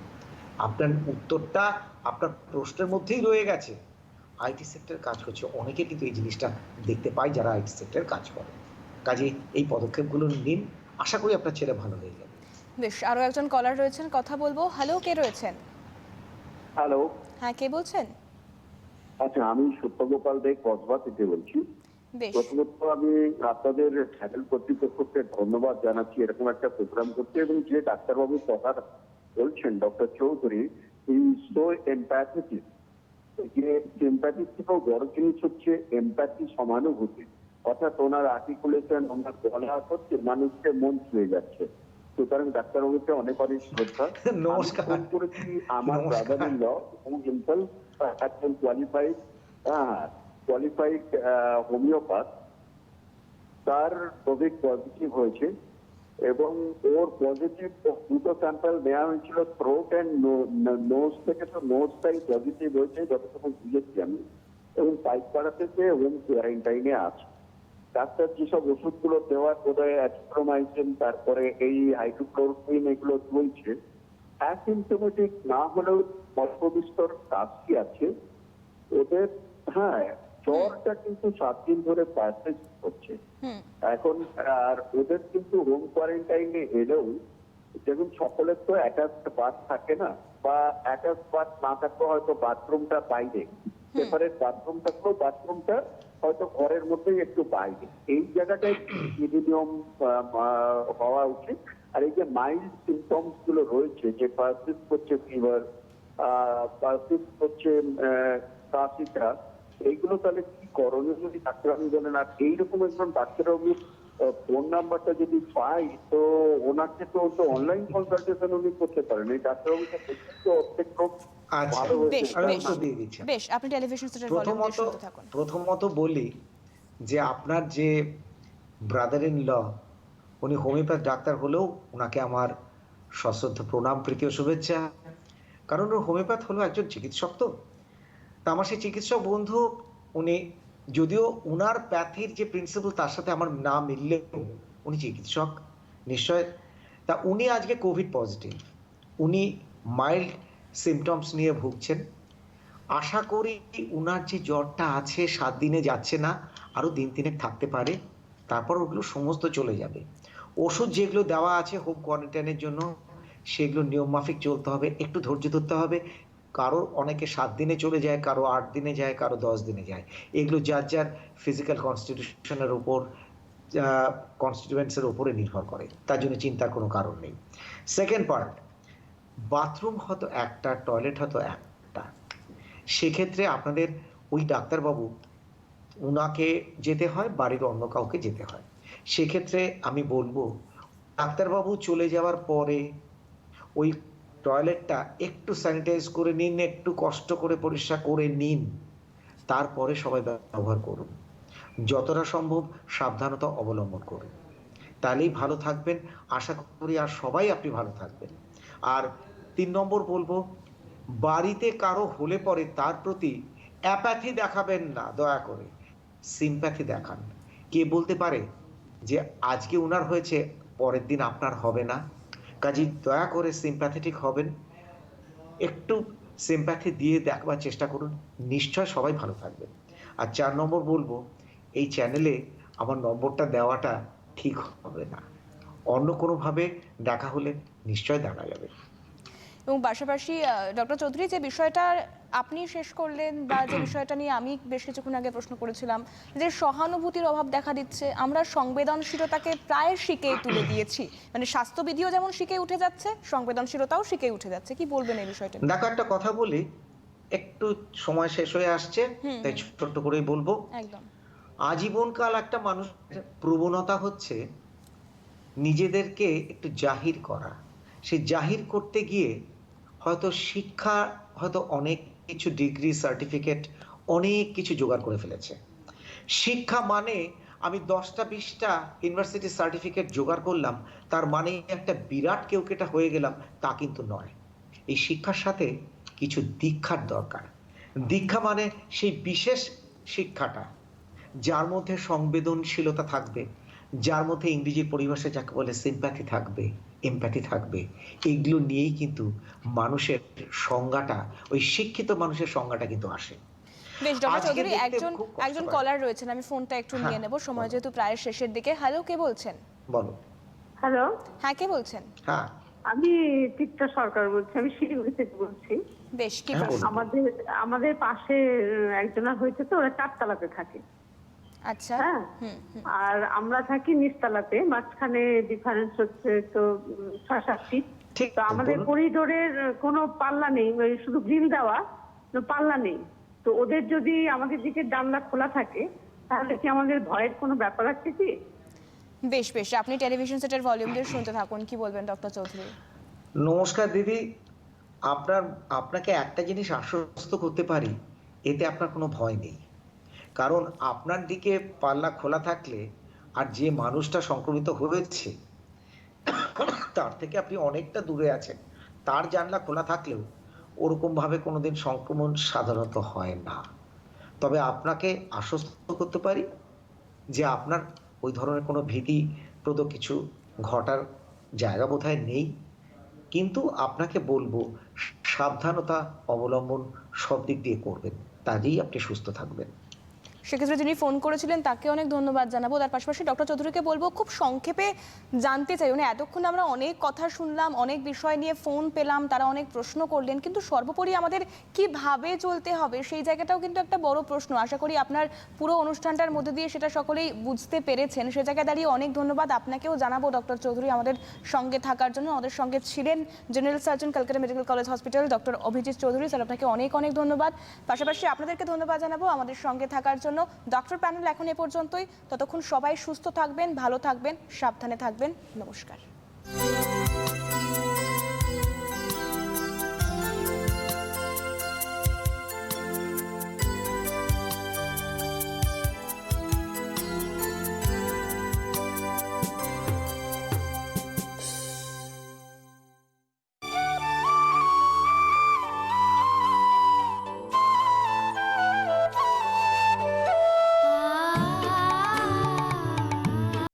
আপনার উত্তরটা আপনার প্রশ্নের মধ্যেই রয়ে গেছে। আইটি সেক্টর কাজ করছে, অনেকে কিন্তু এই জিনিসটা দেখতে পায় যারা আইটি সেক্টরে কাজ করে। কাজে এই পদক্ষেপগুলো নিন, আশা করি আপনার ছেলে ভালো হয়ে যাবে। বেশ, আরো একজন কলার রয়েছেন, কথা বলবো। হ্যালো, কে রয়েছেন? হ্যালো, হ্যাঁ, কে বলছেন? আচ্ছা, আমি সত্যগোপাল দে কসবা থেকে বলছি। বেশ, প্রথমত আমি আপনাদের চ্যানেল কর্তৃপক্ষকে ধন্যবাদ জানাচ্ছি এরকম একটা প্রোগ্রাম করতে, এবং যে ডাক্তারবাবুর কথা বলছেন doctor Chowdhury, is so empathetic. যে এমপ্যাথিক থেকেও বড় জিনিস হচ্ছে এমপ্যাথি, সমানুভূতি। অর্থাৎ ওনার আর্টিকুলেশন, ওনার বলা হচ্ছে মানুষকে মন ছুঁয়ে যাচ্ছে। সুতরাং ডাক্তারবাবুকে অনেক অনেক শ্রদ্ধা। নমস্কার। ফোন করেছি আমার ব্রাদার ইন ল, এবং হিমসেলফ একজন কোয়ালিফাইড হোমিওপ্যাথ। তার কোভিড পজিটিভ হয়েছে এবং ওর পজিটিভ 2টো স্যাম্পল নেওয়া হয়েছিল থ্রোট অ্যান্ড নোজ থেকে। তো নোজটাই পজিটিভ হয়েছে যতটুকু বুঝেছি আমি, এবং পাইকপাড়া থেকে হোম কোয়ারেন্টাইনে আছে। ডাক্তার যেসব ওষুধগুলো দেওয়ার, বোধহয় অ্যাজিথ্রোমাইসিন, তারপরে এই হাইড্রোক্লোরোকুইন, এগুলো চলছে। অ্যাসিম্পটোমেটিক না হলেও অল্প বিস্তর কাশি আছে ওদের। হ্যাঁ, জ্বরটা কিন্তু 7 দিন ধরে পারসিস্ট করছে এখন। আর ওদের কিন্তু হোম কোয়ারেন্টাইনে এলেও দেখুন, সকলের তো অ্যাটাচড বাথ থাকে না, বা অ্যাটাচড বাথ না থাকলে হয়তো বাথরুমটা বাইরে, সেপারেট বাথরুম থাকলেও বাথরুমটা হয়তো ঘরের মধ্যেই একটু বাইরে। এই জায়গাটায় নিয়ম হওয়া উচিত। আর এই যে মাইল্ড সিমটমস গুলো রয়েছে, যে পারসিস্ট করছে ফিভার, পারসিস্ট করছে কাশিটা, এইগুলো তাহলে কি করণীয় যদি ডাক্তারবাবু বলেন। আর এইরকম একজন ডাক্তারবাবুর ফোন নাম্বারটা যদি পাই, তো ওনাকে তো অনলাইন কনসালটেশন উনি করতে পারেন। এই ডাক্তারবাবুকে ভালো হয়েছে। বেশ, আপনি টেলিভিশন সেটের ভলিউম দিয়ে শুনতে থাকুন। প্রথমত বলি যে আপনার যে ব্রাদার ইন ল, উনি হোমিওপ্যাথ ডাক্তার হলেও ওনাকে আমার সশ্রদ্ধ প্রণাম, প্রীতি ও শুভেচ্ছা। কারণ ওর হোমিওপ্যাথ হলো একজন চিকিৎসক। তো আমার সেই চিকিৎসক বন্ধু, উনি যদিও উনার প্যাথির যে প্রিন্সিপাল তার সাথে আমার না মিললেও উনি চিকিৎসক নিশ্চয়। তা উনি আজকে কোভিড পজিটিভ, উনি মাইল্ড সিমটমস নিয়ে ভুগছেন। আশা করি উনার যে জ্বরটা আছে 7 দিনে যাচ্ছে না, আরো দিন 3 থাকতে পারে, তারপর ওগুলো সমস্ত চলে যাবে। ওষুধ যেগুলো দেওয়া আছে হোম কোয়ারেন্টাইনের জন্য, সেগুলো নিয়ম মাফিক চলতে হবে, একটু ধৈর্য ধরতে হবে। কারো অনেকে 7 দিনে চলে যায়, কারো 8 দিনে যায়, কারো 10 দিনে যায়। এগুলো যার যার ফিজিক্যাল কনস্টিটিউশনের উপর, কনস্টিটিউয়েন্টসের উপরে নির্ভর করে, তার জন্য চিন্তার কোনো কারণ নেই। সেকেন্ড পার্ট, বাথরুম হয়তো একটা, টয়লেট হয়তো একটা, সেক্ষেত্রে আপনাদের ওই ডাক্তারবাবু উনাকে যেতে হয়, বাড়ির অন্য কাউকে যেতে হয়। সেক্ষেত্রে আমি বলবো ডাক্তারবাবু চলে যাওয়ার পরে ওই টয়লেটটা একটু স্যানিটাইজ করে নিন, একটু কষ্ট করে পরিষ্কার করে নিন, তারপরে সবাই ব্যবহার করুন। যতটা সম্ভব সাবধানতা অবলম্বন করুন। তাহলেই ভালো থাকবেন। আশা করি আর সবাই আপনি ভালো থাকবেন। আর 3 নম্বর বলবো, বাড়িতে কারো হলে পরে তার প্রতি অ্যাপ্যাথি দেখাবেন না, দয়া করে সিম্প্যাথি দেখান। কে বলতে পারে যে আজকে উনার হয়েছে, পরের দিন আপনার হবে না। কাজেই দয়া করে সিম্প্যাথেটিক হবেন, একটু সিম্প্যাথি দিয়ে দেখবার চেষ্টা করুন, নিশ্চয় সবাই ভালো থাকবেন। আর 4 নম্বর বলবো, এই চ্যানেলে আমার নম্বরটা দেওয়াটা ঠিক হবে না, অন্য কোনোভাবে দেখা হলে নিশ্চয় দেখা যাবে। এবং পাশাপাশি ডক্টর চৌধুরী, যে বিষয়টা আপনি শেষ করলেন বা যে বিষয়টা নিয়ে আমি বেশ কিছুক্ষণ আগে প্রশ্ন করেছিলাম, যে সহানুভূতির অভাব দেখা দিচ্ছে, আমরা সংবেদনশীলতাকে প্রায় শিখে তুলে দিয়েছি, মানে স্বাস্থ্যবিধিও যেমন শিখে উঠে যাচ্ছে, সংবেদনশীলতাও শিখে উঠে যাচ্ছে। কি বলবেন এই বিষয়টা? দেখো, একটা কথা বলি, একটু সময় শেষ হয়ে আসছে, তাই ছোট্ট করেই বলবো। একদম। আজীবনকাল একটা মানুষের প্রবণতা হচ্ছে নিজেদেরকে একটু জাহির করা। সে জাহির করতে গিয়ে হয়তো শিক্ষা, হয়তো অনেক কিছু ডিগ্রি, সার্টিফিকেট, অনেক কিছু জোগাড় করে ফেলেছে। শিক্ষা মানে আমি 10টা 20টা ইউনিভার্সিটি সার্টিফিকেট জোগাড় করলাম, তার মানে একটা বিরাট কেউকেটা হয়ে গেলাম, তা কিন্তু নয়। এই শিক্ষার সাথে কিছু দীক্ষার দরকার। দীক্ষা মানে সেই বিশেষ শিক্ষাটা, যার মধ্যে সংবেদনশীলতা থাকবে, যার মধ্যে ইংরেজি পরিভাষায় যাকে বলে সিম্প্যাথি থাকবে, এমপ্যাথি থাকবে। এগুলো নিয়েই কিন্তু মানুষের সংজ্ঞাটা, ওই শিক্ষিত মানুষের সংজ্ঞাটা কিন্তু আসে। বেশ ডক্টর চৌধুরী, একজন কলার রয়েছেন, আমি ফোনটা একটু নিয়ে নেব, সময় যেহেতু প্রায় শেষের দিকে। হ্যালো, কে বলছেন? বলো। হ্যালো, হ্যাঁ, কে বলছেন? হ্যাঁ, আমি তিক্তা সরকার বলছি, আমি শিলিগুড়ি থেকে বলছি। বেশ, কি আমাদের পাশে একজনের হয়েছে, তো ওরা 4 তলাতে থাকে। আচ্ছা। হ্যাঁ, আর আমরা থাকি নিচতলাতে, মাঝখানে ডিফারেন্স হচ্ছে তো 6-7 ফিট। তো আমাদের করিডোরের কোনো পাল্লা নেই, শুধু গ্রিল দেওয়া, পাল্লা নেই। তো ওদের যদি আমাদের দিকে জানলা খোলা থাকে, তাহলে কি আমাদের ভয়ের কোনো ব্যাপার আছে কি? বেশ বেশ, আপনি টেলিভিশন সেটের ভলিউম দিয়ে শুনতে থাকুন। কি বলবেন ডক্টর চৌধুরী? নমস্কার দিদি, আপনাকে একটা জিনিস আশ্বস্ত করতে পারি, এতে আপনার কোনো ভয় নেই। কারণ আপনার দিকে পাল্লা খোলা থাকলে আর যে মানুষটা সংক্রমিত হয়েছে তার থেকে আপনি অনেকটা দূরে আছেন, তার জানলা খোলা থাকলেও ওরকমভাবে কোনোদিন সংক্রমণ সাধারণত হয় না। তবে আপনাকে আশ্বস্ত করতে পারি যে আপনার ওই ধরনের কোনো ভীতিপ্রদ কিছু ঘটার জায়গা বোধহয় নেই। কিন্তু আপনাকে বলবো, সাবধানতা অবলম্বন সব দিক দিয়ে করবেন, তাতেই আপনি সুস্থ থাকবেন। সেক্ষেত্রে যিনি ফোন করেছিলেন তাকে অনেক ধন্যবাদ জানাবো। তার পাশাপাশি ডক্টর চৌধুরীকে বলবো, খুব সংক্ষেপে জানতে চাই, মানে এতক্ষণ আমরা অনেক কথা শুনলাম, অনেক বিষয় নিয়ে ফোন পেলাম, তারা অনেক প্রশ্ন করলেন, কিন্তু সর্বোপরি আমাদের কিভাবে চলতে হবে সেই জায়গাটাও কিন্তু একটা বড় প্রশ্ন। আশা করি আপনার পুরো অনুষ্ঠানটার মধ্যে দিয়ে সেটা সকলেই বুঝতে পেরেছেন। সে জায়গায় দাঁড়িয়ে অনেক ধন্যবাদ আপনাকেও জানাবো ডক্টর চৌধুরী, আমাদের সঙ্গে থাকার জন্য। আমাদের সঙ্গে ছিলেন general surgeon, Calcutta medical college hospital, doctor Abhijit Chowdhury. Sir, আপনাকে অনেক অনেক ধন্যবাদ। পাশাপাশি আপনাদেরকে ধন্যবাদ জানাবো আমাদের সঙ্গে থাকার জন্য। ডক্টর প্যানেল এখন এ পর্যন্তই। ততক্ষণ সবাই সুস্থ থাকবেন, ভালো থাকবেন, সাবধানে থাকবেন। নমস্কার।